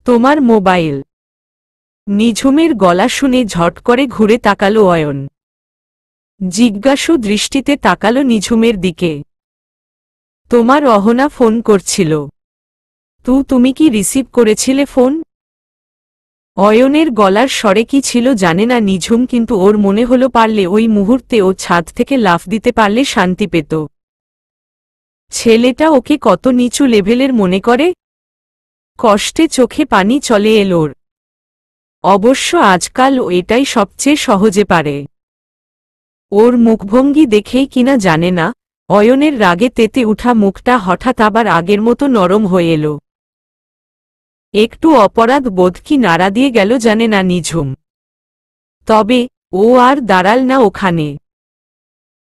তোমার মোবাইল। নিঝুমের গলা শুনে ঝট করে ঘুরে তাকালো অয়ন। জিজ্ঞাসু দৃষ্টিতে তাকালো নিঝুমের দিকে। তোমার অহনা ফোন করছিল। তুমি কি রিসিভ করেছিলে ফোন? অয়নের গলার স্বরে কি ছিল জানে না নিঝুম, কিন্তু ওর মনে হলো পারলে ওই মুহূর্তে ও ছাদ থেকে লাফ দিতে পারলে শান্তি পেত। ছেলেটা ওকে কত নিচু লেভেলের মনে করে। কষ্টে চোখে পানি চলে এলোর। অবশ্য আজকাল ও এটাই সবচেয়ে সহজে পারে। ওর মুখভঙ্গি দেখেই কিনা জানে না, অয়নের রাগে তেতে উঠা মুখটা হঠাৎ আবার আগের মতো নরম হয়ে এলো। একটু অপরাধ বোধ কি নাড়া দিয়ে গেল জানে না নিঝুম। তবে ও আর দাঁড়াল না ওখানে।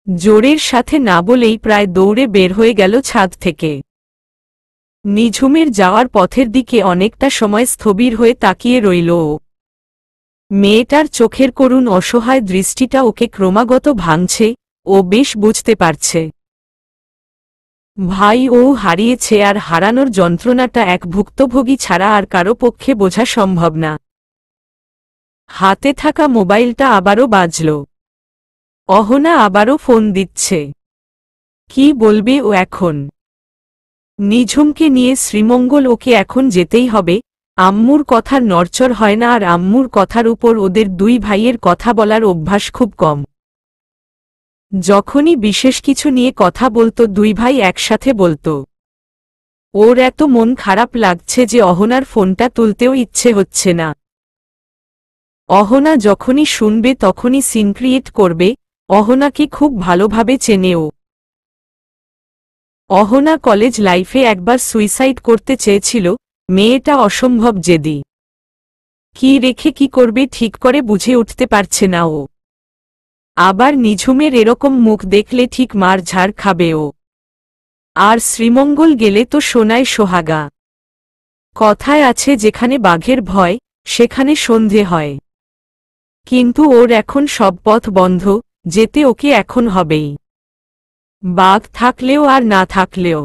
জোরের সাথে না বলেই প্রায় দৌড়ে বের হয়ে গেল ছাদ থেকে। নিঝুমের যাওয়ার পথের দিকে অনেকটা সময় স্থবির হয়ে তাকিয়ে রইল ও। মেয়েটার চোখের করুণ অসহায় দৃষ্টিটা ওকে ক্রমাগত ভাঙছে, ও বেশ বুঝতে পারছে। ভাই ও হারিয়েছে, আর হারানোর যন্ত্রণাটা এক ভুক্তভোগী ছাড়া আর কারো পক্ষে বোঝা সম্ভব না। হাতে থাকা মোবাইলটা আবারও বাজল। অহনা আবারও ফোন দিচ্ছে। কি বলবে ও এখন? নিঝুমকে নিয়ে শ্রীমঙ্গল ওকে এখন যেতেই হবে। আম্মুর কথার নড়চড় হয় না, আর আম্মুর কথার উপর ওদের দুই ভাইয়ের কথা বলার অভ্যাস খুব কম। যখনই বিশেষ কিছু নিয়ে কথা বলতো দুই ভাই একসাথে বলতো। ওর এত মন খারাপ লাগছে যে অহনার ফোনটা তুলতেও ইচ্ছে হচ্ছে না। অহনা যখনই শুনবে তখনই সিন ক্রিয়েট করবে। অহনাকে খুব ভালোভাবে চেনে ও। অহনা কলেজ লাইফে একবার সুইসাইড করতে চেয়েছিল। মেয়েটা অসম্ভব জেদি। কি রেখে কি করবে ঠিক করে বুঝে উঠতে পারছে না ও। আবার নিঝুমের এরকম মুখ দেখলে ঠিক মার ঝাড় খাবে ও। আর শ্রীমঙ্গল গেলে তো সোনায় সোহাগা। কথায় আছে যেখানে বাঘের ভয় সেখানে সন্ধে হয়। কিন্তু ওর এখন সব পথ বন্ধ, যেতে ওকে এখন হবেই। বাঘ থাকলেও আর না থাকলেও।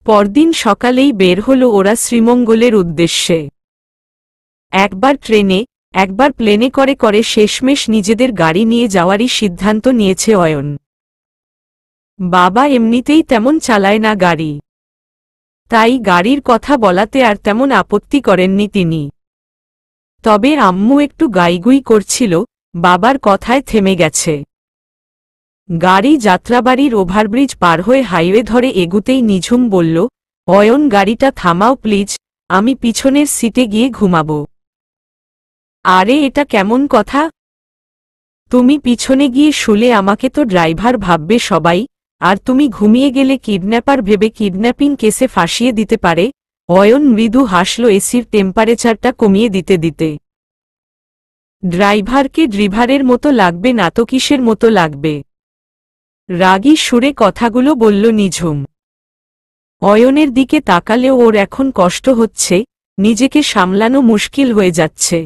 পরদিন সকালেই বের হলো ওরা শ্রীমঙ্গলের উদ্দেশ্যে। একবার ট্রেনে, একবার প্লেনে করে করে শেষমেশ নিজেদের গাড়ি নিয়ে যাওয়ারই সিদ্ধান্ত নিয়েছে অয়ন। বাবা এমনিতেই তেমন চালায় না গাড়ি, তাই গাড়ির কথা বলাতে আর তেমন আপত্তি করেননি তিনি। তবে আম্মু একটু গাইগুই করছিল, বাবার কথায় থেমে গেছে। গাড়ি যাত্রাবাড়ির ওভারব্রিজ পার হয়ে হাইওয়ে ধরে এগুতেই নিঝুম বলল, অয়ন গাড়িটা থামাও প্লিজ, আমি পিছনের সিটে গিয়ে ঘুমাবো। আরে এটা কেমন কথা? তুমি পিছনে গিয়ে শুলে আমাকে তো ড্রাইভার ভাববে সবাই, আর তুমি ঘুমিয়ে গেলে কিডন্যাপার ভেবে কিডন্যাপিং কেসে ফাঁসিয়ে দিতে পারে। অয়ন মৃদু হাসল এসির টেম্পারেচারটা কমিয়ে দিতে দিতে। ড্রাইভারকে ড্রিভারের মতো লাগবে না তো কিসের মতো লাগবে? রাগী সুরে কথাগুলো বলল নিঝুম। অয়নের দিকে তাকালেও ওর এখন কষ্ট হচ্ছে, নিজেকে সামলানো মুশকিল হয়ে যাচ্ছে।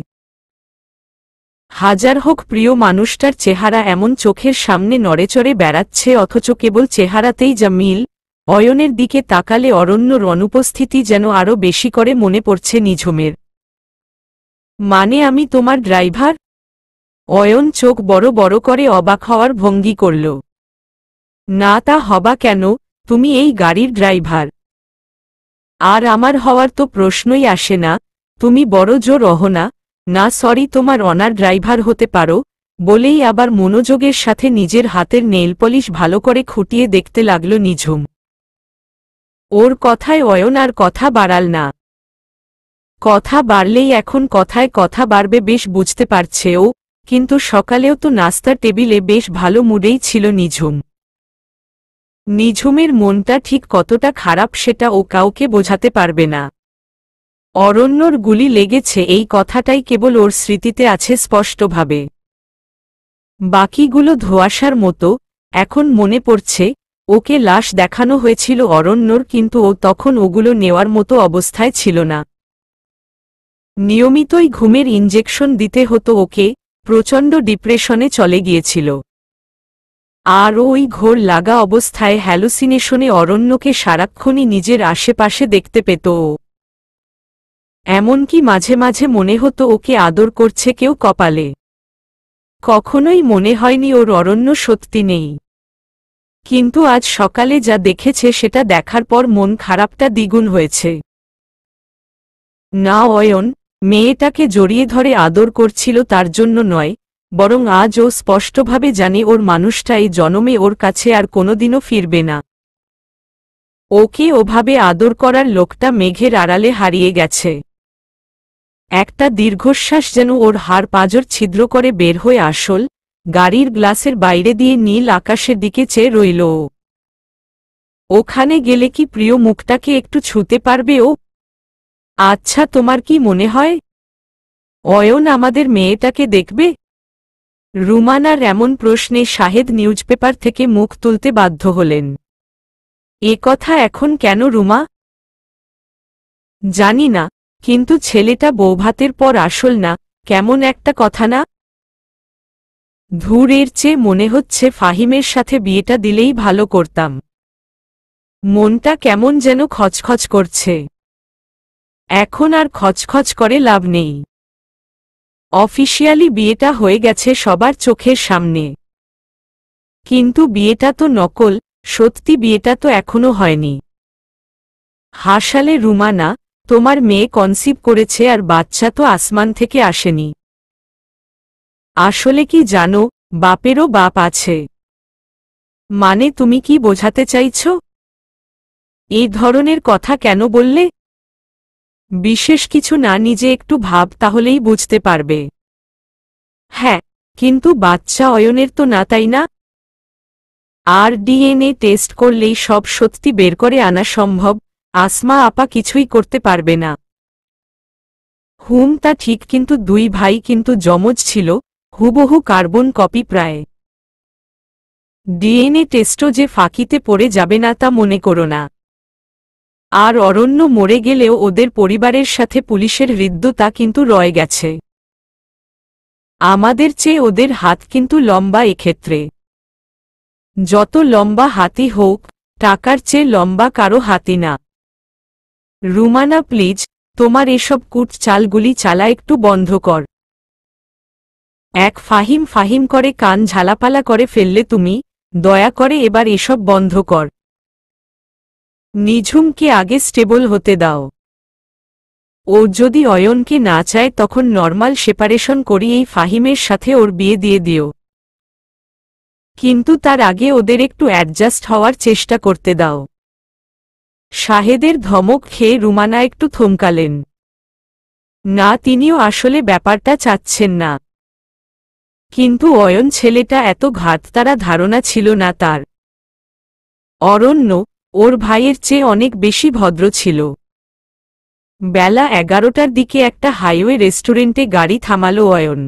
হাজার হোক প্রিয় মানুষটার চেহারা এমন চোখের সামনে নড়েচড়ে বেড়াচ্ছে, অথচ কেবল চেহারাতেই যা মিল। অয়নের দিকে তাকালে অরণ্যর অনুপস্থিতি যেন আরও বেশি করে মনে পড়ছে নিঝুমের। মানে আমি তোমার ড্রাইভার? অয়ন চোখ বড় বড় করে অবাক হওয়ার ভঙ্গি করল। না তা হবা কেন, তুমি এই গাড়ির ড্রাইভার। আর আমার হওয়ার তো প্রশ্নই আসে না। তুমি বড় জোর অহনা। না সরি, তোমার অনার ড্রাইভার হতে পারো। বলেই আবার মনোযোগের সাথে নিজের হাতের নেইল পলিশ ভালো করে খুঁটিয়ে দেখতে লাগল নিঝুম। ওর কথায় অয়ন আর কথা বাড়াল না। কথা বাড়লেই এখন কথায় কথা বাড়বে বেশ বুঝতে পারছে ও, কিন্তু সকালেও তো নাস্তার টেবিলে বেশ ভালো মুডেই ছিল নিঝুম। নিঝুমের মনটা ঠিক কতটা খারাপ সেটা ও কাউকে বোঝাতে পারবে না। অরণ্যর গুলি লেগেছে এই কথাটাই কেবল ওর স্মৃতিতে আছে স্পষ্টভাবে। বাকিগুলো ধোঁয়াশার মতো। এখন মনে পড়ছে, ওকে লাশ দেখানো হয়েছিল অরণ্যর, কিন্তু ও তখন ওগুলো নেওয়ার মতো অবস্থায় ছিল না। নিয়মিতই ঘুমের ইনজেকশন দিতে হতো ওকে, প্রচণ্ড ডিপ্রেশনে চলে গিয়েছিল। আর ওই ঘোর লাগা অবস্থায় হ্যালুসিনেশনে অরণ্যকে সারাক্ষণই নিজের আশেপাশে দেখতে পেত ও। এমনকি মাঝে মাঝে মনে হতো ওকে আদর করছে কেউ কপালে। কখনোই মনে হয়নি ওর অরণ্য সত্যি নেই। কিন্তু আজ সকালে যা দেখেছে সেটা দেখার পর মন খারাপটা দ্বিগুণ হয়েছে। না, অয়ন মেয়েটাকে জড়িয়ে ধরে আদর করছিল তার জন্য নয়, বরং আজ ও স্পষ্টভাবে জানে ওর মানুষটা এই জনমে ওর কাছে আর কোনোদিনও ফিরবে না। ওকে ওভাবে আদর করার লোকটা মেঘের আড়ালে হারিয়ে গেছে। একটা দীর্ঘশ্বাস যেন ওর হাড় পাঁজর ছিদ্র করে বের হয়ে আসল গাড়ির গ্লাসের বাইরে দিয়ে নীল আকাশের দিকে চেয়ে রইল ও। ওখানে গেলে কি প্রিয় মুখটাকে একটু ছুঁতে পারবে ও? আচ্ছা, তোমার কি মনে হয় অয়ন আমাদের মেয়েটাকে দেখবে? রুমানার এমন প্রশ্নে শাহেদ নিউজপেপার থেকে মুখ তুলতে বাধ্য হলেন। এ কথা এখন কেন রুমা? জানি না, কিন্তু ছেলেটা বৌভাতের পর আসল না, কেমন একটা কথা না? ধুর, এর চেয়ে মনে হচ্ছে ফাহিমের সাথে বিয়েটা দিলেই ভালো করতাম। মনটা কেমন যেন খচখচ করছে। এখন আর খচখচ করে লাভ নেই। অফিসিয়ালি বিয়েটা হয়ে গেছে সবার চোখের সামনে। কিন্তু বিয়েটা তো নকল, সত্যি বিয়েটা তো এখনো হয়নি। হাসালে রুমানা, তোমার মেয়ে কনসিভ করেছে আর বাচ্চা তো আসমান থেকে আসেনি। আসলে কি জানো, বাপেরও বাপ আছে। মানে তুমি কি বোঝাতে চাইছ? এই ধরনের কথা কেন বললে? বিশেষ কিছু না, নিজে একটু ভাব তাহলেই বুঝতে পারবে। হ্যাঁ, কিন্তু বাচ্চা অয়নের তো না, তাই না? আর ডিএনএ টেস্ট করলেই সব সত্যি বের করে আনা সম্ভব। আসমা আপা কিছুই করতে পারবে না। তা ঠিক, কিন্তু দুই ভাই কিন্তু যমজ ছিল, হুবহু কার্বন কপি প্রায়। ডিএনএ টেস্টও যে ফাঁকিতে পড়ে যাবে না তা মনে করো না। আর অরণ্য মরে গেলেও ওদের পরিবারের সাথে পুলিশের হৃদ্যতা কিন্তু রয়ে গেছে। আমাদের চেয়ে ওদের হাত কিন্তু লম্বা এক্ষেত্রে। যত লম্বা হাতি হোক, টাকার চেয়ে লম্বা কারো হাতি না। রুমানা প্লিজ, তোমার এসব কুট চালগুলি চালা একটু বন্ধ কর। এক ফাহিম ফাহিম করে কান ঝালাপালা করে ফেললে তুমি, দয়া করে এবার এসব বন্ধ কর। নিঝুমকে আগে স্টেবল হতে দাও। ও যদি অয়নকে না চায় তখন নর্মাল সেপারেশন করি এই ফাহিমের সাথে ওর বিয়ে দিয়ে দিও। কিন্তু তার আগে ওদের একটু অ্যাডজাস্ট হওয়ার চেষ্টা করতে দাও। শাহেদের ধমক খেয়ে রুমানা একটু থমকালেন। না, তিনিও আসলে ব্যাপারটা চাচ্ছেন না। কিন্তু অয়ন ছেলেটা এত ঘাততারা ধারণা ছিল না তার। অরণ্য ওর ভাইয়ের চেয়ে অনেক বেশি ভদ্র ছিল। বেলা 11টার দিকে একটা হাইওয়ে রেস্টুরেন্টে গাড়ি থামালো অয়ন।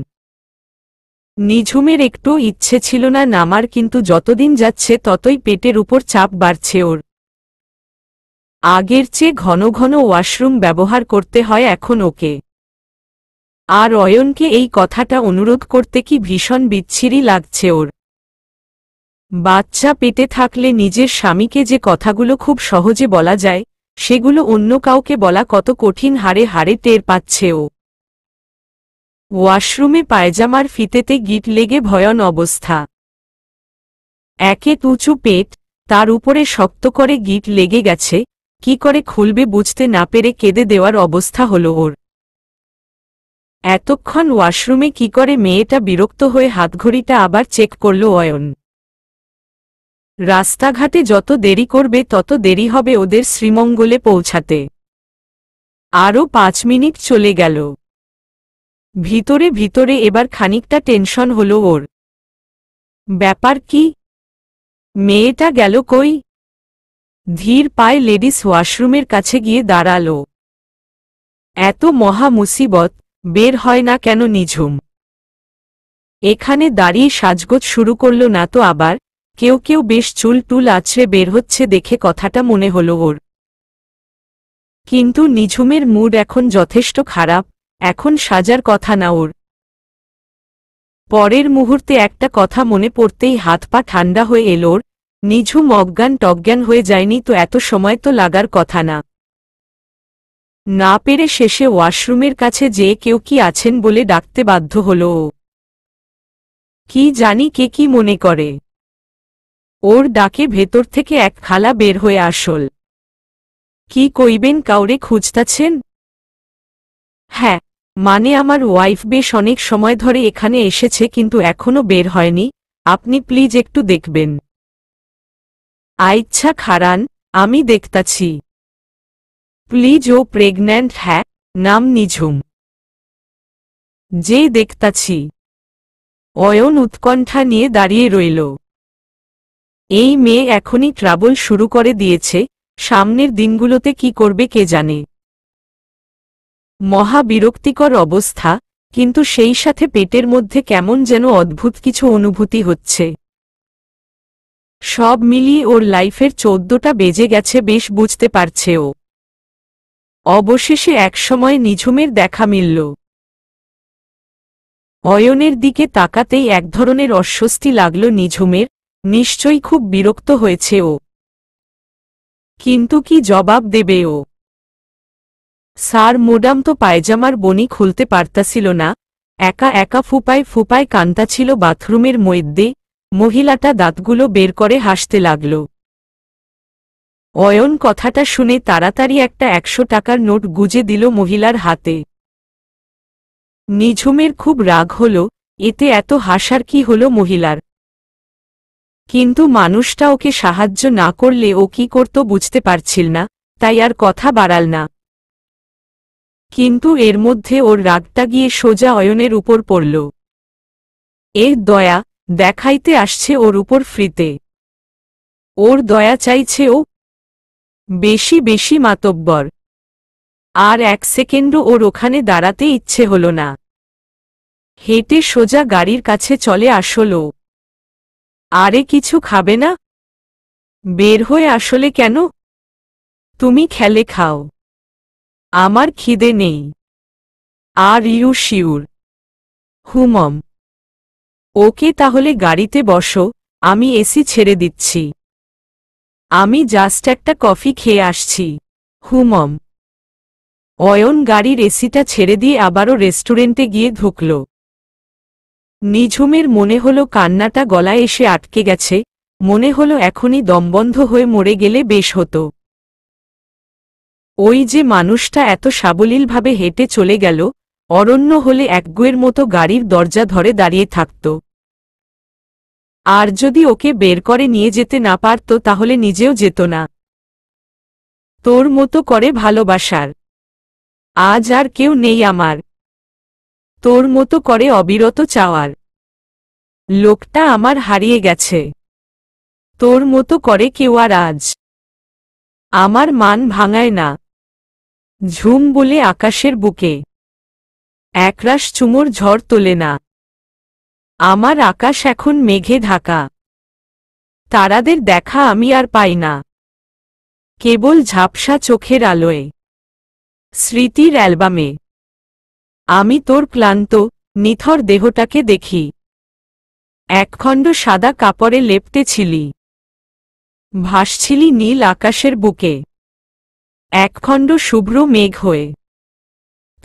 নিঝুমের একটুও ইচ্ছে ছিল না নামার, কিন্তু যতদিন যাচ্ছে ততই পেটের উপর চাপ বাড়ছে ওর। আগের চেয়ে ঘন ঘন ওয়াশরুম ব্যবহার করতে হয় এখন ওকে। আর অয়নকে এই কথাটা অনুরোধ করতে কি ভীষণ বিচ্ছিরি লাগছে ওর। বাচ্চা পেটে থাকলে নিজের স্বামীকে যে কথাগুলো খুব সহজে বলা যায়, সেগুলো অন্য কাউকে বলা কত কঠিন হাড়ে হাড়ে টের পাচ্ছে ও। ওয়াশরুমে পায়জামার ফিতেতে গিট লেগে ভয়ন অবস্থা। একে উঁচু পেট, তার উপরে শক্ত করে গিট লেগে গেছে, কি করে খুলবে বুঝতে না পেরে কেঁদে দেওয়ার অবস্থা হল ওর। এতক্ষণ ওয়াশরুমে কি করে মেয়েটা বিরক্ত হয়ে হাতঘড়িটা আবার চেক করল অয়ন। রাস্তাঘাটে যত দেরি করবে তত দেরি হবে ওদের শ্রীমঙ্গলে পৌঁছাতে। আরও 5 মিনিট চলে গেল। ভিতরে ভিতরে এবার খানিকটা টেনশন হল ওর। ব্যাপার কি? মেয়েটা গেল কই? ধীর পায়ে লেডিস ওয়াশরুমের কাছে গিয়ে দাঁড়াল। এত মহা মুসিবত, বের হয় না কেন নিঝুম? এখানে দাঁড়িয়ে সাজগোজ শুরু করল না তো আবার? কেউ কেউ বেশ চুল টুল আছড়ে বের হচ্ছে দেখে কথাটা মনে হল ওর। কিন্তু নিঝুমের মুড এখন যথেষ্ট খারাপ, এখন সাজার কথা না ওর। পরের মুহূর্তে একটা কথা মনে পড়তেই হাত পা ঠান্ডা হয়ে এল ওর। নিঝুম অজ্ঞান টজ্ঞান হয়ে যায়নি তো? এত সময় তো লাগার কথা না। না পেরে শেষে ওয়াশরুমের কাছে যেয়ে কেউ কি আছেন বলে ডাকতে বাধ্য হল ও। কি জানি কে কি মনে করে। ওর ডাকে ভেতর থেকে এক খালা বের হয়ে আসল। কি কইবেন, কাউরে খুঁজতাছেন? হ্যাঁ, মানে আমার ওয়াইফ বেশ অনেক সময় ধরে এখানে এসেছে কিন্তু এখনো বের হয়নি, আপনি প্লিজ একটু দেখবেন। আচ্ছা খারান, আমি দেখতাছি। প্লিজ, ও প্রেগন্যান্ট? হ্যাঁ, নাম নিঝুম। যে দেখতাছি। অয়ন উৎকণ্ঠা নিয়ে দাঁড়িয়ে রইল। এই মেয়ে এখনই ট্রাবল শুরু করে দিয়েছে, সামনের দিনগুলোতে কি করবে কে জানে। মহা বিরক্তিকর অবস্থা, কিন্তু সেই সাথে পেটের মধ্যে কেমন যেন অদ্ভুত কিছু অনুভূতি হচ্ছে। সব মিলিয়ে ওর লাইফের 14টা বেজে গেছে বেশ বুঝতে পারছে ও। অবশেষে একসময় নিঝুমের দেখা মিলল। অয়নের দিকে তাকাতেই এক ধরনের অস্বস্তি লাগল নিঝুমের, নিশ্চয়ই খুব বিরক্ত হয়েছে ও। কিন্তু কি জবাব দেবে ও? স্যার মোডাম তো পায়জামার বনি খুলতে পারতাছিল না, একা একা ফুপায় ফুপায় কান্তাছিল বাথরুমের মধ্যে। মহিলাটা দাঁতগুলো বের করে হাসতে লাগল। অয়ন কথাটা শুনে তাড়াতাড়ি একটা 100 টাকার নোট গুজে দিল মহিলার হাতে। নিঝুমের খুব রাগ হল, এতে এত হাসার কি হল মহিলার। কিন্তু মানুষটা ওকে সাহায্য না করলে ও কি করত বুঝতে পারছিল না, তাই আর কথা বাড়াল না। কিন্তু এর মধ্যে ওর রাগটা গিয়ে সোজা অয়নের উপর পড়ল। এর দয়া দেখাইতে আসছে ওর উপর ফ্রিতে। ওর দয়া চাইছে ও। বেশি বেশি মাতব্বর। আর 1 সেকেন্ডও ওর ওখানে দাঁড়াতে ইচ্ছে হল না। হেঁটে সোজা গাড়ির কাছে চলে আসল ও। আরে কিছু খাবে না? বের হয়ে আসলে কেন? তুমি খেলে খাও, আমার খিদে নেই। Are you sure? হুমম। ওকে, তাহলে গাড়িতে বসো, আমি এসি ছেড়ে দিচ্ছি। আমি জাস্ট একটা কফি খেয়ে আসছি। হুমম। অয়ন গাড়ির এসিটা ছেড়ে দিয়ে আবারও রেস্টুরেন্টে গিয়ে ঢুকল। নিঝুমের মনে হলো কান্নাটা গলায় এসে আটকে গেছে, মনে হলো এখনই দমবন্ধ হয়ে মরে গেলে বেশ হতো। ওই যে মানুষটা এত সাবলীলভাবে হেঁটে চলে গেল, অরণ্য হলে একগুয়ের মতো গাড়ির দরজা ধরে দাঁড়িয়ে থাকত। আর যদি ওকে বের করে নিয়ে যেতে না পারত তাহলে নিজেও যেত না। তোর মতো করে ভালোবাসার আজ আর কেউ নেই আমার। তোর মতো করে অবিরত চাওয়ার লোকটা আমার হারিয়ে গেছে। তোর মতো করে কেউ আর আজ আমার মান ভাঙায় না। ঝুম বলে আকাশের বুকে একরাশ চুমোর ঝড় তোলে না। আমার আকাশ এখন মেঘে ঢাকা। তারাদের দেখা আমি আর পাই না, কেবল ঝাপসা চোখের আলোয়। স্মৃতির অ্যালবামে আমি তোর ক্লান্ত নিথর দেহটাকে দেখি। একখণ্ড সাদা কাপড়ে লেপ্টে ছিলি, ভাসছিলি নীল আকাশের বুকে একখণ্ড শুভ্র মেঘ হয়ে।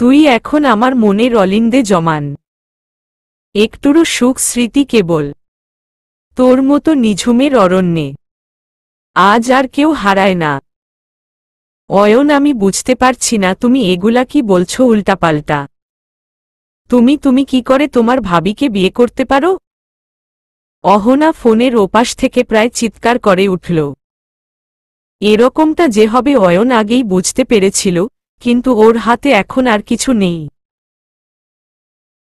তুই এখন আমার মনের অলিন্দে জমান। একটুরও সুখ স্মৃতি কেবল তোর মতো নিঝুমের অরণ্যে। আজ আর কেউ হারায় না। অয়ন, আমি বুঝতে পারছি না তুমি এগুলা কি বলছো উল্টাপাল্টা। তুমি কি করে তোমার ভাবিকে বিয়ে করতে পারো? অহনা ফোনের ওপাশ থেকে প্রায় চিৎকার করে উঠল। এরকমটা যে হবে অয়ন আগেই বুঝতে পেরেছিল, কিন্তু ওর হাতে এখন আর কিছু নেই।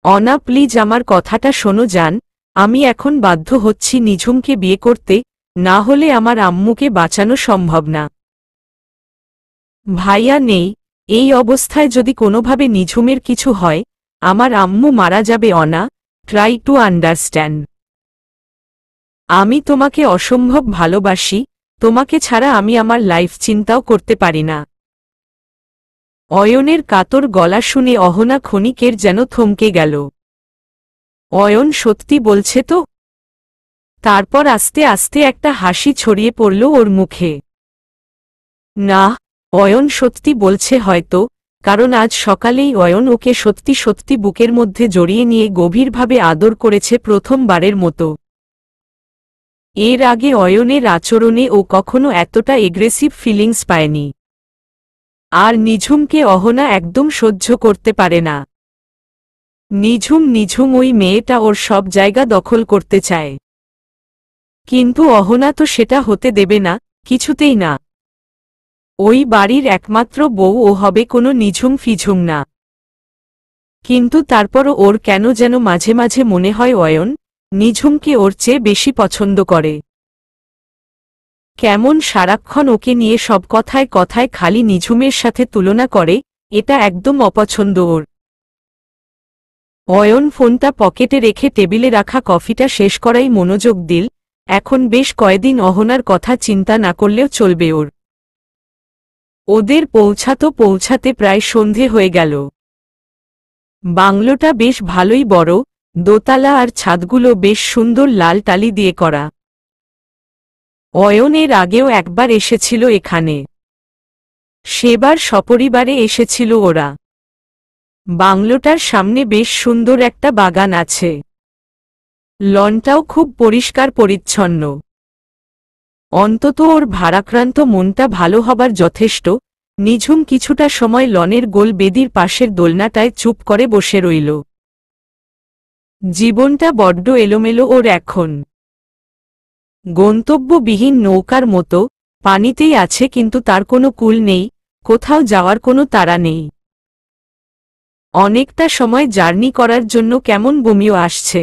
অনা, প্লিজ আমার কথাটা শোনো জান, আমি এখন বাধ্য হচ্ছি নিঝুমকে বিয়ে করতে, না হলে আমার আম্মুকে বাঁচানো সম্ভব না। ভাইয়া নেই, এই অবস্থায় যদি কোনোভাবে নিঝুমের কিছু হয়, আমার আম্মু মারা যাবে। অনা, ট্রাই টু আন্ডারস্ট্যান্ড। আমি তোমাকে অসম্ভব ভালোবাসি, তোমাকে ছাড়া আমি আমার লাইফ চিন্তাও করতে পারি না। অয়নের কাতর গলা শুনে অহনা ক্ষণিকের যেন থমকে গেল। অয়ন সত্যি বলছে তো? তারপর আস্তে আস্তে একটা হাসি ছড়িয়ে পড়ল ওর মুখে। না, অয়ন সত্যি বলছে হয়তো, কারণ আজ সকালেই অয়ন ওকে সত্যি সত্যি বুকের মধ্যে জড়িয়ে নিয়ে গভীরভাবে আদর করেছে প্রথমবারের মতো। এর আগে অয়নের আচরণে ও কখনো এতটা এগ্রেসিভ ফিলিংস পায়নি। আর নিঝুমকে অহনা একদম সহ্য করতে পারে না। নিঝুম ওই মেয়েটা ওর সব জায়গা দখল করতে চায়, কিন্তু অহনা তো সেটা হতে দেবে না, কিছুতেই না। ওই বাড়ির একমাত্র বউ ও হবে কোনো নিঝুম ফিঝুম না। কিন্তু তারপরও ওর কেন যেন মাঝে মাঝে মনে হয় অয়ন নিঝুমকে ওর চেয়ে বেশি পছন্দ করে। কেমন সারাক্ষণ ওকে নিয়ে সব কথায় কথায় খালি নিঝুমের সাথে তুলনা করে, এটা একদম অপছন্দ ওর। অয়ন ফোনটা পকেটে রেখে টেবিলে রাখা কফিটা শেষ করাই মনোযোগ দিল। এখন বেশ কয়েকদিন অহনার কথা চিন্তা না করলেও চলবে ওর। ওদের পৌঁছাতে প্রায় সন্ধে হয়ে গেল। বাংলোটা বেশ ভালোই বড়, দোতলা আর ছাদগুলো বেশ সুন্দর লাল টালি দিয়ে করা। অয়ন এর আগেও একবার এসেছিল এখানে, সেবার সপরিবারে এসেছিল ওরা। বাংলোটার সামনে বেশ সুন্দর একটা বাগান আছে, লনটাও খুব পরিষ্কার পরিচ্ছন্ন। অন্তত ওর ভারাক্রান্ত মনটা ভালো হবার যথেষ্ট। নিঝুম কিছুটা সময় লনের গোল বেদির পাশের দোলনাটায় চুপ করে বসে রইল। জীবনটা বড্ড এলোমেলো ওর এখন, গন্তব্যবিহীন নৌকার মতো পানিতেই আছে, কিন্তু তার কোনো কূল নেই, কোথাও যাওয়ার কোনো তাড়া নেই। অনেকটা সময় জার্নি করার জন্য কেমন বমিও আসছে।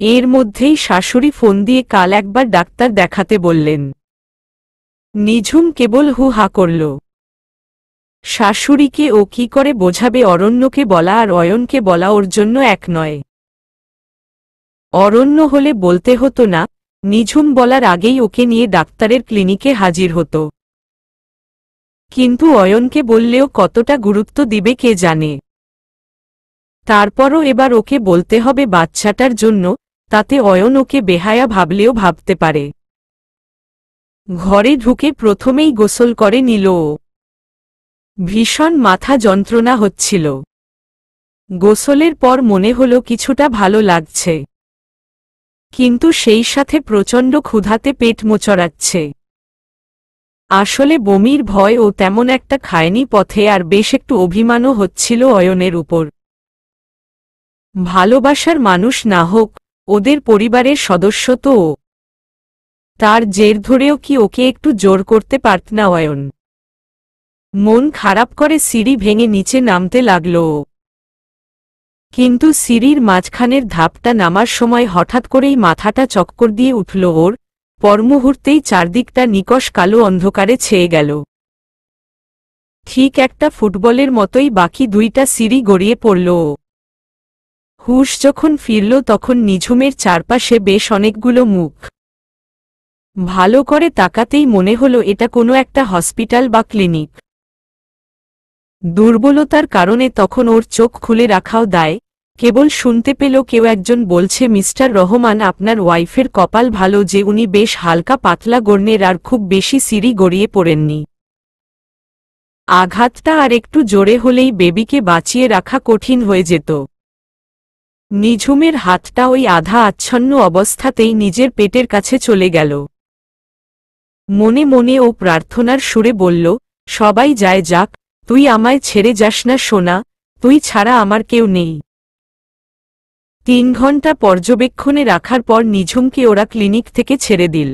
এর মধ্যেই শাশুড়ি ফোন দিয়ে কাল একবার ডাক্তার দেখাতে বললেন। নিঝুম কেবল হু হা করল। শাশুড়িকে ও কি করে বোঝাবে? অরণ্যকে বলা আর অয়নকে বলা ওর জন্য এক নয়। অরণ্য হলে বলতে হতো না, নিঝুম বলার আগেই ওকে নিয়ে ডাক্তারের ক্লিনিকে হাজির হতো। কিন্তু অয়নকে বললেও কতটা গুরুত্ব দিবে কে জানে। তারপরও এবার ওকে বলতে হবে বাচ্চাটার জন্য, তাতে অয়ন ওকে বেহায়া ভাবলেও ভাবতে পারে। ঘরে ঢুকে প্রথমেই গোসল করে নিল ও। ভীষণ মাথা যন্ত্রণা হচ্ছিল। গোসলের পর মনে হলো কিছুটা ভালো লাগছে, কিন্তু সেই সাথে প্রচণ্ড ক্ষুধাতে পেট মোচড়াচ্ছে। আসলে বমির ভয় ও তেমন একটা খায়নি পথে, আর বেশ একটু অভিমানও হচ্ছিল অয়নের উপর। ভালোবাসার মানুষ না হোক, ওদের পরিবারের সদস্য তো ও। তার জের ধরেও কি ওকে একটু জোর করতে পারত না অয়ন? মন খারাপ করে সিঁড়ি ভেঙে নিচে নামতে লাগল ও। কিন্তু সিঁড়ির মাঝখানের ধাপটা নামার সময় হঠাৎ করেই মাথাটা চক্কর দিয়ে উঠল ওর। পরমুহূর্তেই চারদিকটা নিকষ কালো অন্ধকারে ছেয়ে গেল। ঠিক একটা ফুটবলের মতোই বাকি দুইটা সিঁড়ি গড়িয়ে পড়ল ও। হুশ যখন ফিরল তখন নিঝুমের চারপাশে বেশ অনেকগুলো মুখ। ভালো করে তাকাতেই মনে হলো এটা কোনো একটা হসপিটাল বা ক্লিনিক। দুর্বলতার কারণে তখন ওর চোখ খুলে রাখাও দায়। কেবল শুনতে পেল কেউ একজন বলছে, মিস্টার রহমান, আপনার ওয়াইফের কপাল ভালো যে উনি বেশ হালকা পাতলা গড়নের আর খুব বেশি সিঁড়ি গড়িয়ে পড়েননি। আঘাতটা আর একটু জোরে হলেই বেবিকে বাঁচিয়ে রাখা কঠিন হয়ে যেত। নিঝুমের হাতটা ওই আধা আচ্ছন্ন অবস্থাতেই নিজের পেটের কাছে চলে গেল। মনে মনে ও প্রার্থনার সুরে বলল, সবাই যায় যাক, তুই আমায় ছেড়ে যাস না সোনা, তুই ছাড়া আমার কেউ নেই। 3 ঘন্টা পর্যবেক্ষণে রাখার পর নিঝুমকে ওরা ক্লিনিক থেকে ছেড়ে দিল।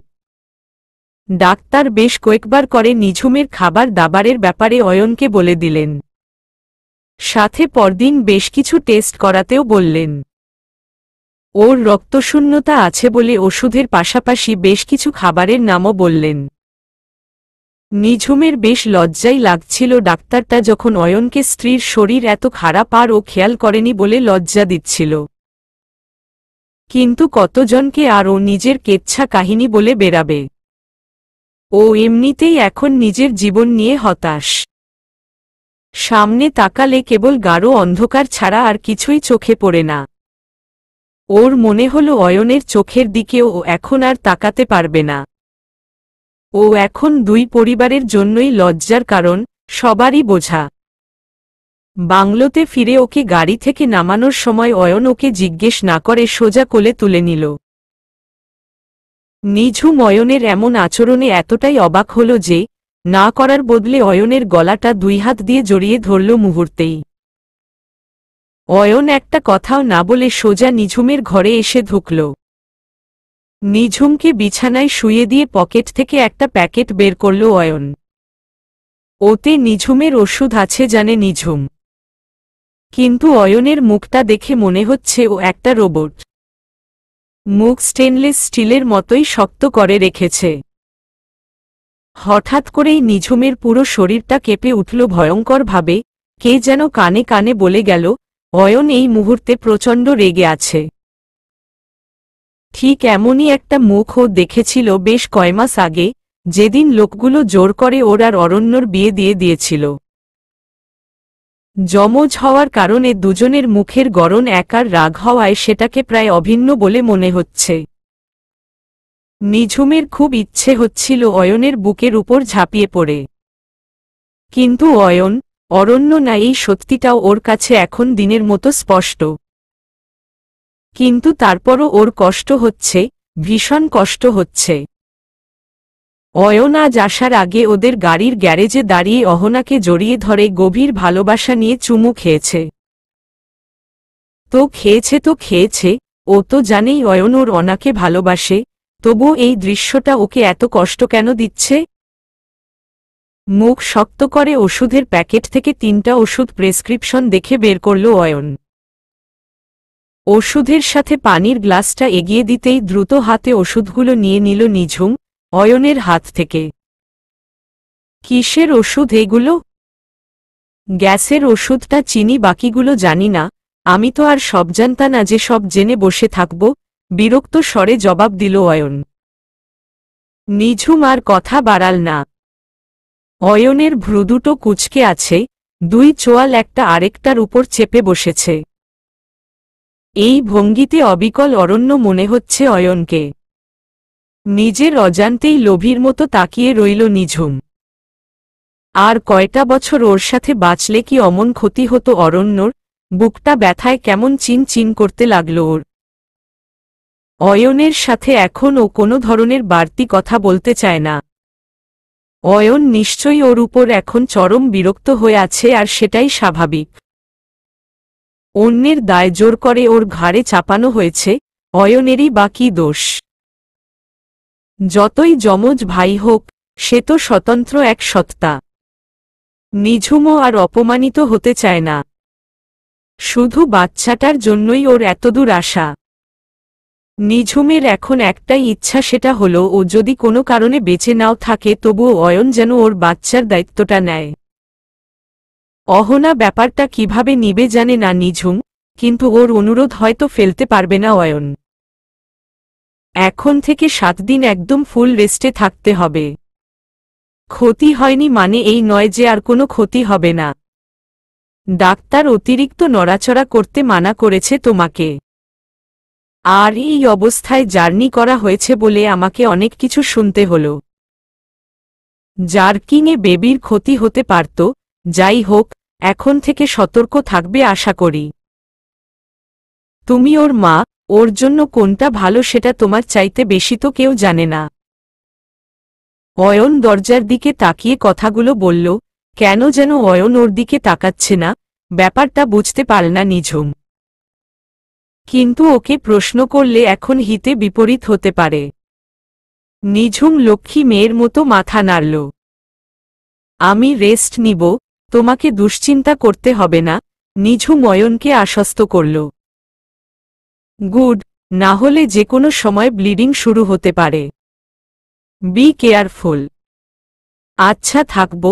ডাক্তার বেশ কয়েকবার করে নিঝুমের খাবার দাবারের ব্যাপারে অয়নকে বলে দিলেন। সাথে পরদিন বেশ কিছু টেস্ট করাতেও বললেন। ওর রক্তশূন্যতা আছে বলে ওষুধের পাশাপাশি বেশ কিছু খাবারের নামও বললেন। নিঝুমের বেশ লজ্জাই লাগছিল ডাক্তারটা যখন অয়নকে স্ত্রীর শরীর এত খারাপ আর ও খেয়াল করেনি বলে লজ্জা দিচ্ছিল। কিন্তু কতজনকে আর ও নিজের কেচ্ছা কাহিনী বলে বেরাবে? ও এমনিতেই এখন নিজের জীবন নিয়ে হতাশ। সামনে তাকালে কেবল গাঢ় অন্ধকার ছাড়া আর কিছুই চোখে পড়ে না। ওর মনে হলো অয়নের চোখের দিকেও ও এখন আর তাকাতে পারবে না। ও এখন দুই পরিবারের জন্যই লজ্জার কারণ, সবারই বোঝা। বাংলোতে ফিরে ওকে গাড়ি থেকে নামানোর সময় অয়ন ওকে জিজ্ঞেস না করে সোজা কোলে তুলে নিল। নিঝুম অয়নের এমন আচরণে এতটাই অবাক হল যে না করার বদলে অয়নের গলাটা দুই হাত দিয়ে জড়িয়ে ধরল মুহূর্তেই। অয়ন একটা কথাও না বলে সোজা নিঝুমের ঘরে এসে ঢুকল। নিঝুমকে বিছানায় শুইয়ে দিয়ে পকেট থেকে একটা প্যাকেট বের করল অয়ন। ওতে নিঝুমের ওষুধ আছে জানে নিঝুম, কিন্তু অয়নের মুখটা দেখে মনে হচ্ছে ও একটা রোবট। মুখ স্টেনলেস স্টিলের মতোই শক্ত করে রেখেছে। হঠাৎ করেই নিঝুমের পুরো শরীরটা কেঁপে উঠল ভয়ঙ্করভাবে। কে যেন কানে কানে বলে গেল, অয়ন এই মুহূর্তে প্রচণ্ড রেগে আছে। ঠিক এমনই একটা মুখ ও দেখেছিল বেশ কয় মাস আগে, যেদিন লোকগুলো জোর করে ওর আর অরণ্যর বিয়ে দিয়ে দিয়েছিল। যমজ হওয়ার কারণে দুজনের মুখের গড়ন এক আর রাগ হওয়ায় সেটাকে প্রায় অভিন্ন বলে মনে হচ্ছে। নিঝুমের খুব ইচ্ছে হচ্ছিল অয়নের বুকের উপর ঝাঁপিয়ে পড়ে, কিন্তু অরণ্য না, এই সত্যিটাও ওর কাছে এখন দিনের মতো স্পষ্ট। কিন্তু তারপরও ওর কষ্ট হচ্ছে, ভীষণ কষ্ট হচ্ছে। অয়ন আজ আসার আগে ওদের গাড়ির গ্যারেজে দাঁড়িয়ে অহনাকে জড়িয়ে ধরে গভীর ভালোবাসা নিয়ে চুমু খেয়েছে। তো খেয়েছে, ও তো জানেই অয়ন ওর অনাকে ভালোবাসে, তবুও এই দৃশ্যটা ওকে এত কষ্ট কেন দিচ্ছে? মুখ শক্ত করে ওষুধের প্যাকেট থেকে 3টা ওষুধ প্রেসক্রিপশন দেখে বের করল অয়ন। ওষুধের সাথে পানির গ্লাসটা এগিয়ে দিতেই দ্রুত হাতে ওষুধগুলো নিয়ে নিল নিঝুম অয়নের হাত থেকে। কিসের ওষুধ এগুলো? গ্যাসের ওষুধটা চিনি, বাকিগুলো জানি না। আমি তো আর সব জানতা না যে সব জেনে বসে থাকব, বিরক্ত স্বরে জবাব দিল অয়ন। নিঝুম আর কথা বাড়াল না। অয়নের ভ্রু দুটো কুঁচকে আছে, দুই চোয়াল একটা আরেকটার উপর চেপে বসেছে। এই ভঙ্গিতে অবিকল অরণ্য মনে হচ্ছে অয়নকে। নিজের অজান্তেই লোভীর মতো তাকিয়ে রইল নিঝুম। আর কয়টা বছর ওর সাথে বাঁচলে কি অমন ক্ষতি হতো অরণ্যর? বুকটা ব্যথায় কেমন চিন চিন করতে লাগল ওর। অয়নের সাথে এখন ও কোনো ধরনের বাড়তি কথা বলতে চায় না। অয়ন নিশ্চয়ই ওর উপর এখন চরম বিরক্ত হয়ে আছে, আর সেটাই স্বাভাবিক। অন্যের দায় জোর করে ওর ঘাড়ে চাপানো হয়েছে, অয়নেরই বা কী দোষ? যতই যমজ ভাই হোক, সে তো স্বতন্ত্র এক সত্তা। নিঝুমও আর অপমানিত হতে চায় না। শুধু বাচ্চাটার জন্যই ওর এতদূর আসা। নিঝুমের এখন একটাই ইচ্ছা, সেটা হলো ও যদি কোনো কারণে বেঁচে নাও থাকে তবুও অয়ন যেন ওর বাচ্চার দায়িত্বটা নেয়। অহনা ব্যাপারটা কিভাবে নিবে জানে না নিঝুম, কিন্তু ওর অনুরোধ হয়তো ফেলতে পারবে না অয়ন। এখন থেকে 7 দিন একদম ফুল রেস্টে থাকতে হবে। ক্ষতি হয়নি মানে এই নয় যে আর কোনো ক্ষতি হবে না। ডাক্তার অতিরিক্ত নড়াচড়া করতে মানা করেছে তোমাকে। আর এই অবস্থায় জার্নি করা হয়েছে বলে আমাকে অনেক কিছু শুনতে হলো। জার্কিংয়ে বেবির ক্ষতি হতে পারত। যাই হোক, এখন থেকে সতর্ক থাকবে আশা করি। তুমি ওর মা, ওর জন্য কোনটা ভালো সেটা তোমার চাইতে বেশি তো কেউ জানে না। অয়ন দরজার দিকে তাকিয়ে কথাগুলো বলল। কেন যেন অয়ন ওর দিকে তাকাচ্ছে না, ব্যাপারটা বুঝতে পারল না নিঝুম। কিন্তু ওকে প্রশ্ন করলে এখন হিতে বিপরীত হতে পারে। নিঝুম লক্ষ্মী মেয়ের মতো মাথা নাড়ল। আমি রেস্ট নিব, তোমাকে দুশ্চিন্তা করতে হবে না, নিঝুম অয়নকে আশ্বস্ত করল। গুড, না হলে যে কোনো সময় ব্লিডিং শুরু হতে পারে। Be careful. আচ্ছা থাকব।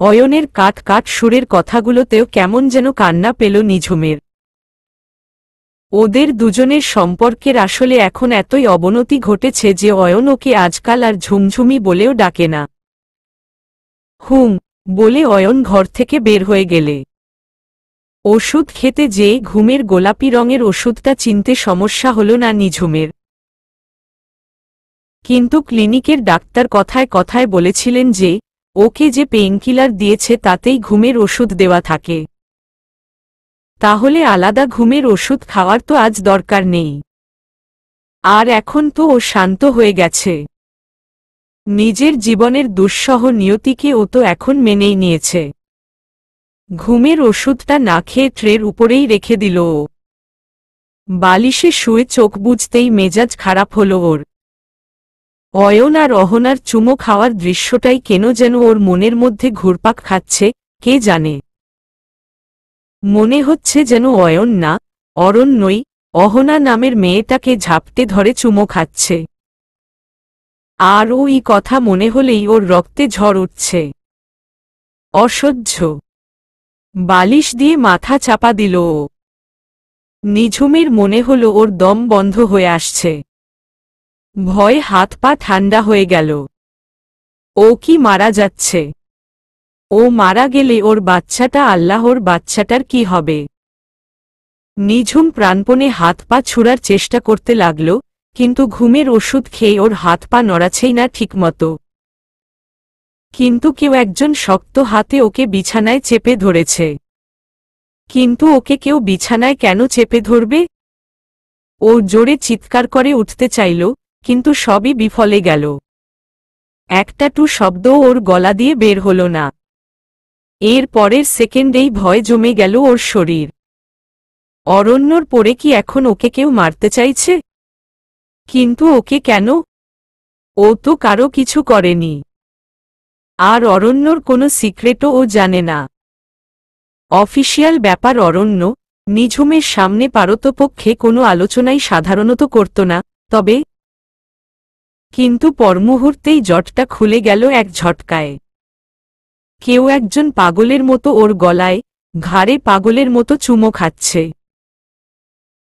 অয়নের কাট কাট সুরের কথাগুলোতেও কেমন যেন কান্না পেল নিঝুমের। ওদের দুজনের সম্পর্কের আসলে এখন এতই অবনতি ঘটেছে যে অয়ন ওকে আজকাল আর ঝুমঝুমি বলেও ডাকে না। বলে অয়ন ঘর থেকে বের হয়ে গেলে ওষুধ খেতে যেয়ে ঘুমের গোলাপি রঙের ওষুধটা চিনতে সমস্যা হল না নিঝুমের। কিন্তু ক্লিনিকের ডাক্তার কথায় কথায় বলেছিলেন যে ওকে যে পেইনকিলার দিয়েছে তাতেই ঘুমের ওষুধ দেওয়া থাকে। তাহলে আলাদা ঘুমের ওষুধ খাওয়ার তো আজ দরকার নেই। আর এখন তো ও শান্ত হয়ে গেছে। নিজের জীবনের দুঃসহ নিয়তিকে ও তো এখন মেনেই নিয়েছে। ঘুমের ওষুধটা না খেয়ে ট্রের উপরেই রেখে দিল ও। বালিশে শুয়ে চোখ বুজতেই মেজাজ খারাপ হলো ওর। অয়ন আর অহনার চুমো খাওয়ার দৃশ্যটাই কেন যেন ওর মনের মধ্যে ঘুরপাক খাচ্ছে, কে জানে। মনে হচ্ছে যেন অয়ন না, অরণ্যই অহনা নামের মেয়েটাকে ঝাপটে ধরে চুমো খাচ্ছে। আর ওই কথা মনে হলেই ওর রক্তে ঝড় উঠছে। অসহ্য। বালিশ দিয়ে মাথা চাপা দিল ও। নিঝুমের মনে হল ওর দম বন্ধ হয়ে আসছে। ভয়ে হাত পা ঠান্ডা হয়ে গেল। ও কি মারা যাচ্ছে? ও মারা গেলে ওর বাচ্চাটা, আল্লাহর বাচ্চাটার কি হবে? নিঝুম প্রাণপণে হাত পা ছুঁড়ার চেষ্টা করতে লাগল, কিন্তু ঘুমের ওষুধ খেয়ে ওর হাত পা নড়াছেই না ঠিকমতো। কিন্তু কেউ একজন শক্ত হাতে ওকে বিছানায় চেপে ধরেছে। কিন্তু ওকে কেউ বিছানায় কেন চেপে ধরবে? ও জোরে চিৎকার করে উঠতে চাইল, কিন্তু সবই বিফলে গেল। একটা টু শব্দও ওর গলা দিয়ে বের হল না। এর পরের সেকেন্ডেই ভয় জমে গেল ওর শরীর। অরণ্যর পরে কি এখন ওকে কেউ মারতে চাইছে? কিন্তু ওকে কেন? ও তো কারো কিছু করেনি। আর অরণ্যর কোনো সিক্রেটও ও জানে না। অফিসিয়াল ব্যাপার অরণ্য নিঝুমের সামনে পারতপক্ষে কোনো আলোচনাই সাধারণত করত না, তবে কিন্তু পরমুহূর্তেই জটটা খুলে গেল এক ঝটকায়। কেউ একজন পাগলের মতো ওর গলায়, ঘাড়ে পাগলের মতো চুমো খাচ্ছে।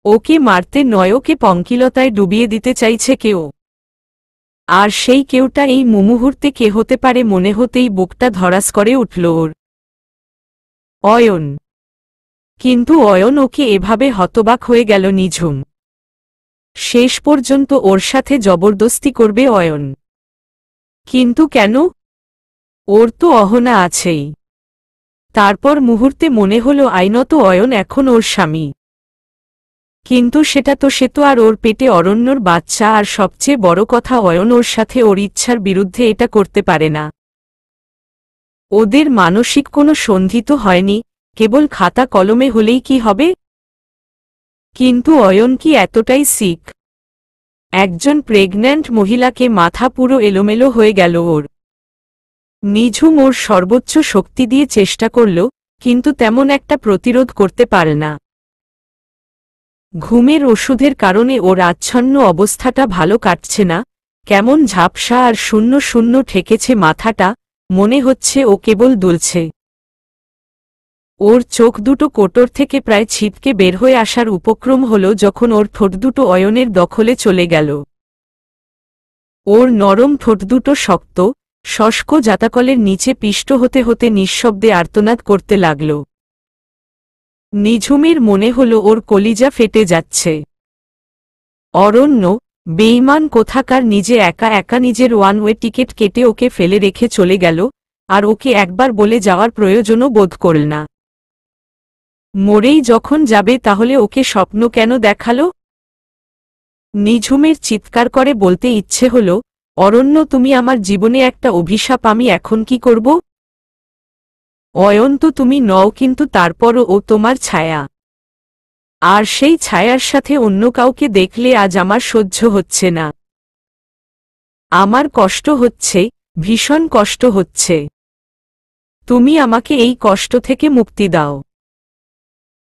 ওকে মারতে নয়, ওকে পঙ্কিলতায় ডুবিয়ে দিতে চাইছে কেউ। আর সেই কেউটা এই মুহূর্তে কে হতে পারে মনে হতেই বুকটা ধড়াস করে উঠল ওর। অয়ন। কিন্তু অয়ন ওকে এভাবে হতবাক হয়ে গেল নিঝুম। শেষ পর্যন্ত ওর সাথে জবরদস্তি করবে অয়ন। কিন্তু কেন? ওর তো অহনা আছেই। তারপর মুহূর্তে মনে হলো আইনত অয়ন এখন ওর স্বামী। কিন্তু সে তো আর ওর পেটে অরণ্যর বাচ্চা, আর সবচেয়ে বড় কথা অয়ন ওর সাথে ওর ইচ্ছার বিরুদ্ধে এটা করতে পারে না। ওদের মানসিক কোনো সন্ধি তো হয়নি, কেবল খাতা কলমে হলেই কি হবে? কিন্তু অয়ন কি এতটাই সিক? একজন প্রেগন্যান্ট মহিলাকে মাথা পুরো এলোমেলো হয়ে গেল ওর। নিঝুম ওর সর্বোচ্চ শক্তি দিয়ে চেষ্টা করল, কিন্তু তেমন একটা প্রতিরোধ করতে পারে না। ঘুমের ওষুধের কারণে ওর আচ্ছন্ন অবস্থাটা ভালো কাটছে না, কেমন ঝাপসা আর শূন্য শূন্য ঠেকেছে মাথাটা, মনে হচ্ছে ও কেবল দুলছে। ওর চোখ দুটো কোটর থেকে প্রায় ছিটকে বের হয়ে আসার উপক্রম হল যখন ওর ঠোঁট দুটো অয়নের দখলে চলে গেল। ওর নরম ঠোঁট দুটো শক্ত, শুষ্ক জাতাকলের নিচে পিষ্ট হতে হতে নিঃশব্দে আর্তনাদ করতে লাগল। নিঝুমের মনে হল ওর কলিজা ফেটে যাচ্ছে। অরণ্য, বেঈমান কোথাকার, নিজে একা একা নিজের ওয়ান ওয়ে টিকিট কেটে ওকে ফেলে রেখে চলে গেল, আর ওকে একবার বলে যাওয়ার প্রয়োজনও বোধ করল না। মরেই যখন যাবে তাহলে ওকে স্বপ্ন কেন দেখালো? নিঝুমের চিৎকার করে বলতে ইচ্ছে হল, অরণ্য তুমি আমার জীবনে একটা অভিশাপ, আমি এখন কি করব? অয়ন তো তুমি নও, কিন্তু তারপরও ও তোমার ছায়া। আর সেই ছায়ার সাথে অন্য কাউকে দেখলে আজ আমার সহ্য হচ্ছে না। আমার কষ্ট হচ্ছে, ভীষণ কষ্ট হচ্ছে। তুমি আমাকে এই কষ্ট থেকে মুক্তি দাও।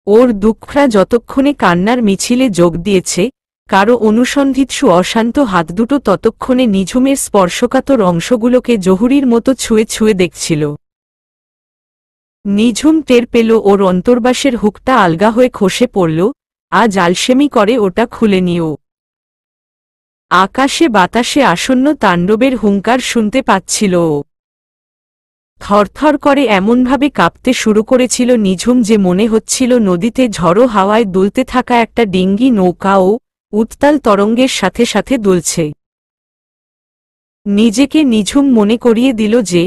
ওর দুঃখরা যতক্ষণে কান্নার মিছিলে যোগ দিয়েছে, কারো অনুসন্ধিৎসু অশান্ত হাত দুটো ততক্ষণে নিঝুমের স্পর্শকাতর অংশগুলোকে জহুরির মতো ছুঁয়ে ছুঁয়ে দেখছিল। নিঝুম টের পেল ওর অন্তর্বাসের হুকটা আলগা হয়ে খসে পড়ল, আজ আলসেমি করে ওটা খুলে নিও। আকাশে বাতাসে আসন্ন তাণ্ডবের হুঙ্কার শুনতে পাচ্ছিল ও। থরথর করে এমনভাবে কাঁপতে শুরু করেছিল নিঝুম যে মনে হচ্ছিল নদীতে ঝড়ো হাওয়ায় দুলতে থাকা একটা ডিঙ্গি নৌকাও উত্তাল তরঙ্গের সাথে সাথে দুলছে। নিজেকে নিঝুম মনে করিয়ে দিল যে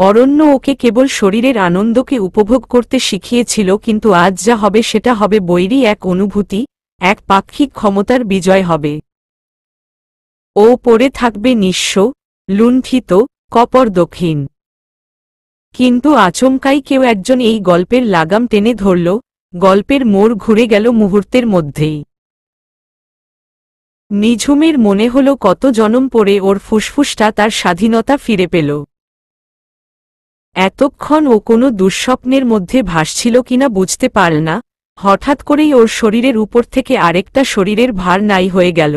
অরণ্য ওকে কেবল শরীরের আনন্দকে উপভোগ করতে শিখিয়েছিল, কিন্তু আজ যা হবে সেটা হবে বৈরী এক অনুভূতি, এক পাক্ষিক ক্ষমতার বিজয় হবে। ও পড়ে থাকবে নিঃস্ব, লুণ্ঠিত, কপর্দকহীন। কিন্তু আচমকাই কেউ একজন এই গল্পের লাগাম টেনে ধরল, গল্পের মোড় ঘুরে গেল মুহূর্তের মধ্যেই। নিঝুমের মনে হল কত জনম পরে ওর ফুসফুসটা তার স্বাধীনতা ফিরে পেল। এতক্ষণ ও কোনো দুঃস্বপ্নের মধ্যে ভাসছিল কিনা বুঝতে পারল না, হঠাৎ করেই ওর শরীরের উপর থেকে আরেকটা শরীরের ভার নাই হয়ে গেল।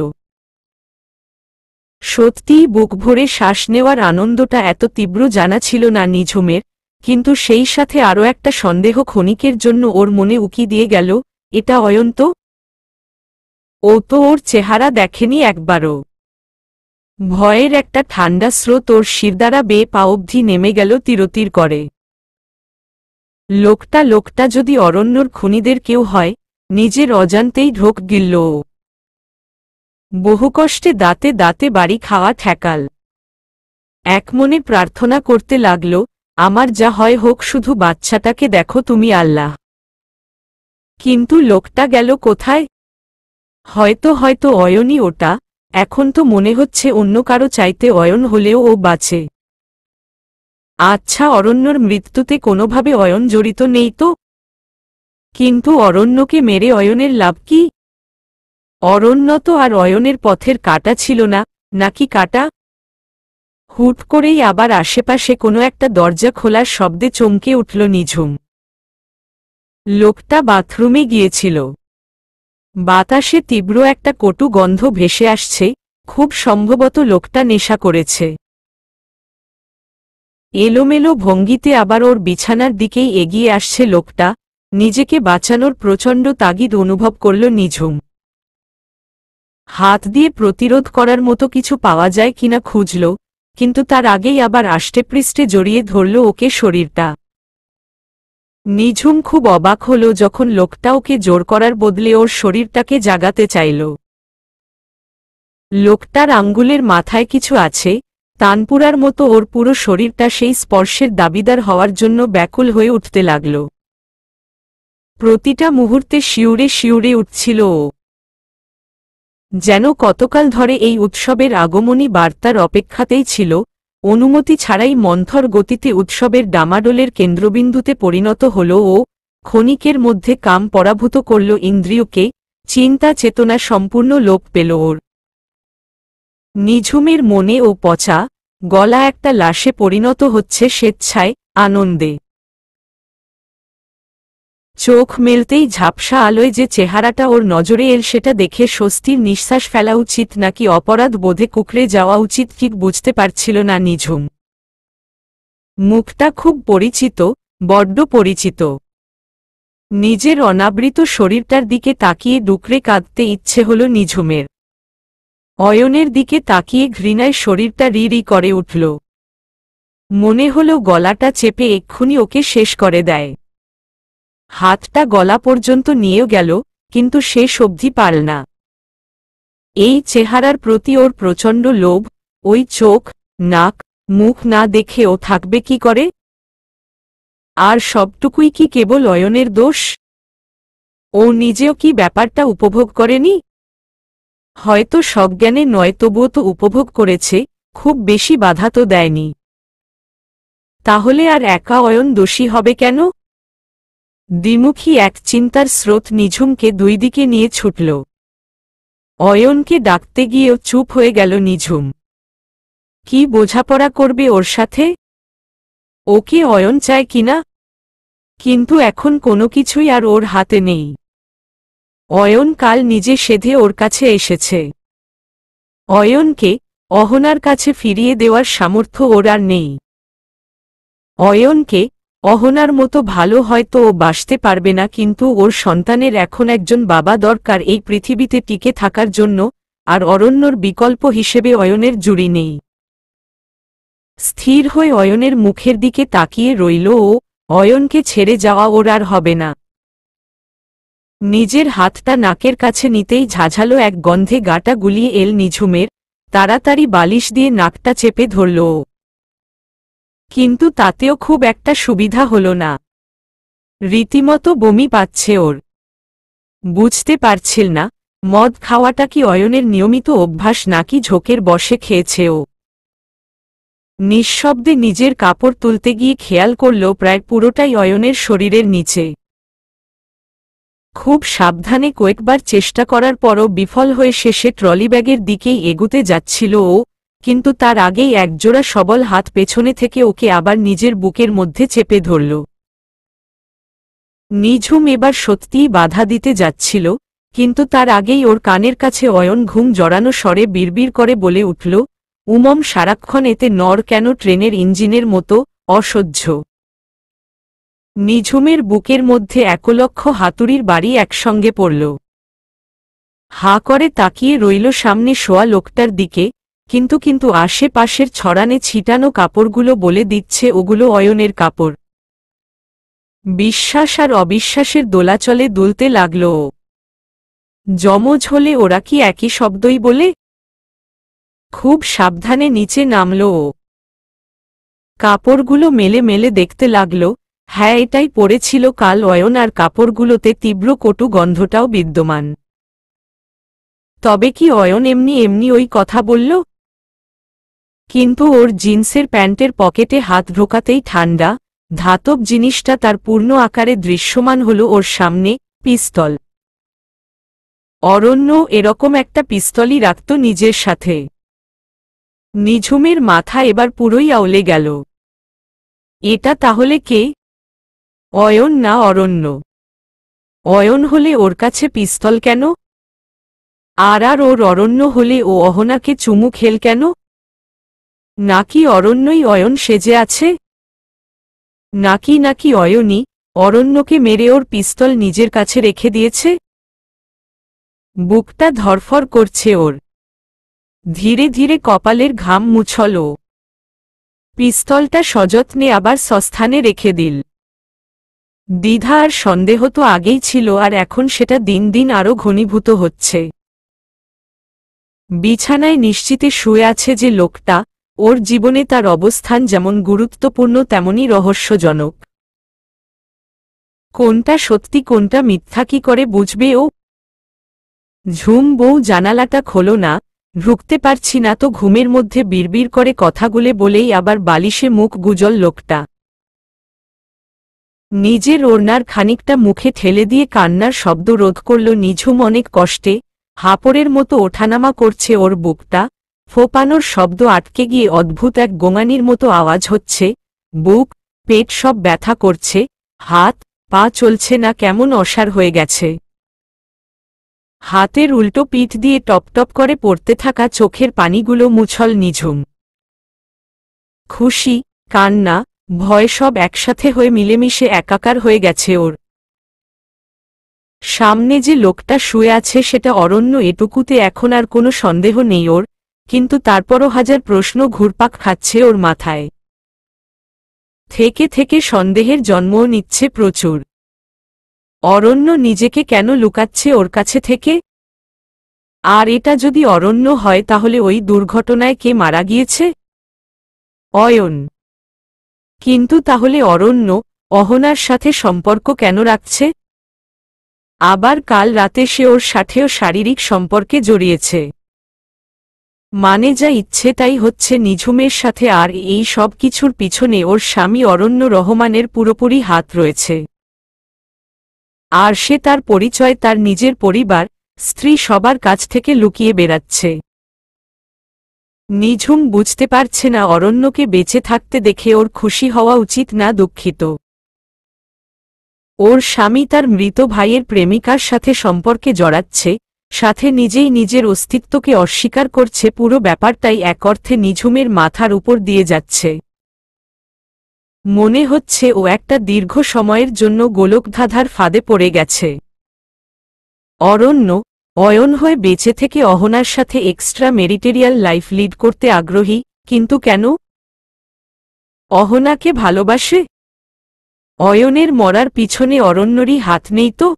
সত্যিই বুক ভরে শ্বাস নেওয়ার আনন্দটা এত তীব্র জানা ছিল না নিঝুমের, কিন্তু সেই সাথে আরও একটা সন্দেহ ক্ষণিকের জন্য ওর মনে উকি দিয়ে গেল, এটা অয়ন তো? ও তো ওর চেহারা দেখেনি একবারও। ভয়ের একটা ঠান্ডা স্রোত ওর শিরদাঁড়া বেয়ে পা অবধি নেমে গেল তিরতির করে। লোকটা যদি অরণ্যর খুনিদের কেউ হয়, নিজের অজান্তেই ঢোক গিলল ও। বহু কষ্টে দাঁতে দাঁতে বাড়ি খাওয়া ঠেকাল। একমনে প্রার্থনা করতে লাগল, আমার যা হয় হোক, শুধু বাচ্চাটাকে দেখো তুমি আল্লাহ। কিন্তু লোকটা গেল কোথায়? হয়তো অয়নই ওটা, এখন তো মনে হচ্ছে অন্য কারো চাইতে অয়ন হলেও ও বাঁচে। আচ্ছা, অরণ্যর মৃত্যুতে কোনোভাবে অয়ন জড়িত নেই তো? কিন্তু অরণ্যকে মেরে অয়নের লাভ কি? অরণ্য তো আর অয়নের পথের কাঁটা ছিল না, নাকি কাঁটা? হুট করেই আবার আশেপাশে কোনো একটা দরজা খোলার শব্দে চমকে উঠল নিঝুম। লোকটা বাথরুমে গিয়েছিল। বাতাসে তীব্র একটা কটু গন্ধ ভেসে আসছে, খুব সম্ভবত লোকটা নেশা করেছে। এলোমেলো ভঙ্গিতে আবার ওর বিছানার দিকেই এগিয়ে আসছে লোকটা, নিজেকে বাঁচানোর প্রচণ্ড তাগিদ অনুভব করল নিঝুম। হাত দিয়ে প্রতিরোধ করার মতো কিছু পাওয়া যায় কিনা খুঁজল, কিন্তু তার আগেই আবার আষ্টেপৃষ্ঠে জড়িয়ে ধরল ওকে শরীরটা। নিঝুম খুব অবাক হল যখন লোকটা ওকে জোর করার বদলে ওর শরীরটাকে জাগাতে চাইল। লোকটার আঙ্গুলের মাথায় কিছু আছে, তানপুরার মতো ওর পুরো শরীরটা সেই স্পর্শের দাবিদার হওয়ার জন্য ব্যাকুল হয়ে উঠতে লাগল। প্রতিটা মুহূর্তে শিউরে শিউরে উঠছিল ও, যেন কতকাল ধরে এই উৎসবের আগমনী বার্তার অপেক্ষাতেই ছিল। অনুমতি ছাড়াই মন্থর গতিতে উৎসবের ডামাডোলের কেন্দ্রবিন্দুতে পরিণত হল ও, ক্ষণিকের মধ্যে কাম পরাভূত করল ইন্দ্রিয়কে, চিন্তা চেতনা সম্পূর্ণ লোপ পেল ওর। নিঝুমের মনে ও পচা গলা একটা লাশে পরিণত হচ্ছে স্বেচ্ছায়, আনন্দে। চোখ মেলতেই ঝাপসা আলোয় যে চেহারাটা ওর নজরে এল সেটা দেখে স্বস্তির নিঃশ্বাস ফেলা উচিত নাকি অপরাধ বোধে কুঁকড়ে যাওয়া উচিত ঠিক বুঝতে পারছিল না নিঝুম। মুখটা খুব পরিচিত, বড্ড পরিচিত। নিজের অনাবৃত শরীরটার দিকে তাকিয়ে ডুকরে কাঁদতে ইচ্ছে হল নিঝুমের। অয়নের দিকে তাকিয়ে ঘৃণায় শরীরটা রি করে উঠল। মনে হল গলাটা চেপে এক্ষুনি ওকে শেষ করে দেয়। হাতটা গলা পর্যন্ত নিয়েও গেল, কিন্তু শেষ অবধি পারল না। এই চেহারার প্রতি ওর প্রচণ্ড লোভ, ওই চোখ, নাক, মুখ না দেখে ও থাকবে কি করে? আর সবটুকুই কি কেবল অয়নের দোষ? ও নিজেও কি ব্যাপারটা উপভোগ করেনি? হয়তো সজ্ঞানে নয়, তবুও তো উপভোগ করেছে, খুব বেশি বাধা তো দেয়নি। তাহলে আর একা অয়ন দোষী হবে কেন? দ্বিমুখী এক চিন্তার স্রোত নিঝুমকে দুই দিকে নিয়ে ছুটল। অয়নকে ডাকতে গিয়েও চুপ হয়ে গেল নিঝুম। কি বোঝাপড়া করবে ওর সাথে? ওকে অয়ন চায় কিনা? কিন্তু এখন কোনো কিছুই আর ওর হাতে নেই। অয়ন কাল নিজে সেধে ওর কাছে এসেছে। অয়নকে অহনার কাছে ফিরিয়ে দেওয়ার সামর্থ্য ওর আর নেই। অয়নকে অহনার মতো ভালো হয়তো ও বাসতে পারবে না, কিন্তু ওর সন্তানের এখন একজন বাবা দরকার এই পৃথিবীতে টিকে থাকার জন্য, আর অরণ্যর বিকল্প হিসেবে অয়নের জুড়ি নেই। স্থির হয়ে অয়নের মুখের দিকে তাকিয়ে রইল ও, অয়নকে ছেড়ে যাওয়া ওর আর হবে না। নিজের হাতটা নাকের কাছে নিতেই ঝাঝালো এক গন্ধে গাটা গুলিয়ে এল নিঝুমের, তাড়াতাড়ি বালিশ দিয়ে নাকটা চেপে ধরল ও। কিন্তু তাতেও খুব একটা সুবিধা হলো না। রীতিমতো বমি পাচ্ছে ওর। বুঝতে পারছিল না মদ খাওয়াটা কি অয়নের নিয়মিত অভ্যাস নাকি ঝোঁকের বশে খেয়েছে ও। নিঃশব্দে নিজের কাপড় তুলতে গিয়ে খেয়াল করল প্রায় পুরোটাই অয়নের শরীরের নিচে। খুব সাবধানে কয়েকবার চেষ্টা করার পরও বিফল হয়ে শেষে ট্রলিব্যাগের দিকেই এগুতে যাচ্ছিল ও, কিন্তু তার আগেই একজোড়া সবল হাত পেছনে থেকে ওকে আবার নিজের বুকের মধ্যে চেপে ধরল। নিঝুম এবার সত্যিই বাধা দিতে যাচ্ছিল, কিন্তু তার আগেই ওর কানের কাছে অয়ন ঘুম জড়ানো স্বরে বিড়বিড় করে বলে উঠল, উমম সারাক্ষণ এতে নড় কেন, ট্রেনের ইঞ্জিনের মতো, অসহ্য। নিঝুমের বুকের মধ্যে 1,00,000 হাতুড়ির বাড়ি একসঙ্গে পড়ল। হা করে তাকিয়ে রইল সামনে শোয়া লোকটার দিকে, কিন্তু আশেপাশের ছড়ানে ছিটানো কাপড়গুলো বলে দিচ্ছে ওগুলো অয়নের কাপড়। বিশ্বাস আর অবিশ্বাসের দোলাচলে দুলতে লাগল ও। যমজ হলে ওরা কি একই শব্দই বলে? খুব সাবধানে নিচে নামল ও। কাপড়গুলো মেলে মেলে দেখতে লাগল, হ্যাঁ এটাই পড়েছিল কাল অয়ন, আর কাপড়গুলোতে তীব্র কটু গন্ধটাও বিদ্যমান। তবে কি অয়ন এমনি এমনি ওই কথা বলল? কিন্তু ওর জিন্সের প্যান্টের পকেটে হাত ঢোকাতেই ঠান্ডা ধাতব জিনিসটা তার পূর্ণ আকারে দৃশ্যমান হল ওর সামনে, পিস্তল। অরণ্য এরকম একটা পিস্তলই রাখত নিজের সাথে। নিঝুমের মাথা এবার পুরোই আউলে গেল। এটা তাহলে কে? অয়ন না অরণ্য? অয়ন হলে ওর কাছে পিস্তল কেন? আর ওর অরণ্য হলে ও অহনাকে চুমু খেল কেন? নাকি অরণ্যই অয়ন সেজে আছে? নাকি অয়নই অরণ্যকে মেরে ওর পিস্তল নিজের কাছে রেখে দিয়েছে? বুকটা ধরফর করছে ওর। ধীরে ধীরে কপালের ঘাম মুছল ও। পিস্তলটা সযত্নে আবার সস্থানে রেখে দিল। দ্বিধা আর সন্দেহ তো আগেই ছিল, আর এখন সেটা দিন দিন আরও ঘনীভূত হচ্ছে। বিছানায় নিশ্চিতে শুয়ে আছে যে লোকটা, ওর জীবনে তার অবস্থান যেমন গুরুত্বপূর্ণ তেমনি রহস্যজনক। কোনটা সত্যি কোনটা মিথ্যা কি করে বুঝবে ও? ঝুম বউ জানালাটা খোলো না, ঢুকতে পারছি না তো, ঘুমের মধ্যে বিড়বিড় করে কথাগুলো বলেই আবার বালিশে মুখ গুজল লোকটা। নিজের ওড়নার খানিকটা মুখে ঠেলে দিয়ে কান্নার শব্দ রোধ করল নিঝুম অনেক কষ্টে। হাঁপড়ের মতো ওঠানামা করছে ওর বুকটা, ফোপানোর শব্দ আটকে গিয়ে অদ্ভুত এক গোঙানির মতো আওয়াজ হচ্ছে। বুক পেট সব ব্যথা করছে, হাত পা চলছে না, কেমন অসাড় হয়ে গেছে। হাতের উল্টো পিঠ দিয়ে টপটপ করে পড়তে থাকা চোখের পানিগুলো মুছল নিঝুম। খুশি, কান্না, ভয় সব একসাথে হয়ে মিলেমিশে একাকার হয়ে গেছে ওর। সামনে যে লোকটা শুয়ে আছে সেটা অরণ্য, এটুকুতে এখন আর কোনো সন্দেহ নেই ওর, কিন্তু তারপরও হাজার প্রশ্ন ঘুরপাক খাচ্ছে ওর মাথায়। থেকে থেকে সন্দেহের জন্মও নিচ্ছে প্রচুর। অরণ্য নিজেকে কেন লুকাচ্ছে ওর কাছে থেকে? আর এটা যদি অরণ্য হয় তাহলে ওই দুর্ঘটনায় কে মারা গিয়েছে? অয়ন। কিন্তু তাহলে অরণ্য অহনার সাথে সম্পর্ক কেন রাখছে? আবার কাল রাতে সে ওর সাথেও শারীরিক সম্পর্কে জড়িয়েছে। মানে যা ইচ্ছে তাই হচ্ছে নিঝুমের সাথে, আর এই সব কিছুর পিছনে ওর স্বামী অরণ্য রহমানের পুরোপুরি হাত রয়েছে। আর সে তার পরিচয় তার নিজের পরিবার, স্ত্রী সবার কাছ থেকে লুকিয়ে বেড়াচ্ছে। নিঝুম বুঝতে পারছে না অরণ্যকে বেঁচে থাকতে দেখে ওর খুশি হওয়া উচিত না দুঃখিত। ওর স্বামী তার মৃত ভাইয়ের প্রেমিকার সাথে সম্পর্কে জড়াচ্ছে, সাথে নিজেই নিজের অস্তিত্বকে অস্বীকার করছে। পুরো ব্যাপারটাই এক অর্থে নিঝুমের মাথার উপর দিয়ে যাচ্ছে। মনে হচ্ছে ও একটা দীর্ঘ সময়ের জন্য গোলকধাঁধার ফাঁদে পড়ে গেছে। অরণ্য অয়ন হয়ে বেঁচে থেকে অহনার সাথে এক্সট্রা ম্যারিটারিয়াল লাইফ লিড করতে আগ্রহী, কিন্তু কেন? অহনাকে ভালোবাসে? অয়নের মরার পিছনে অরণ্যরই হাত নেই তো?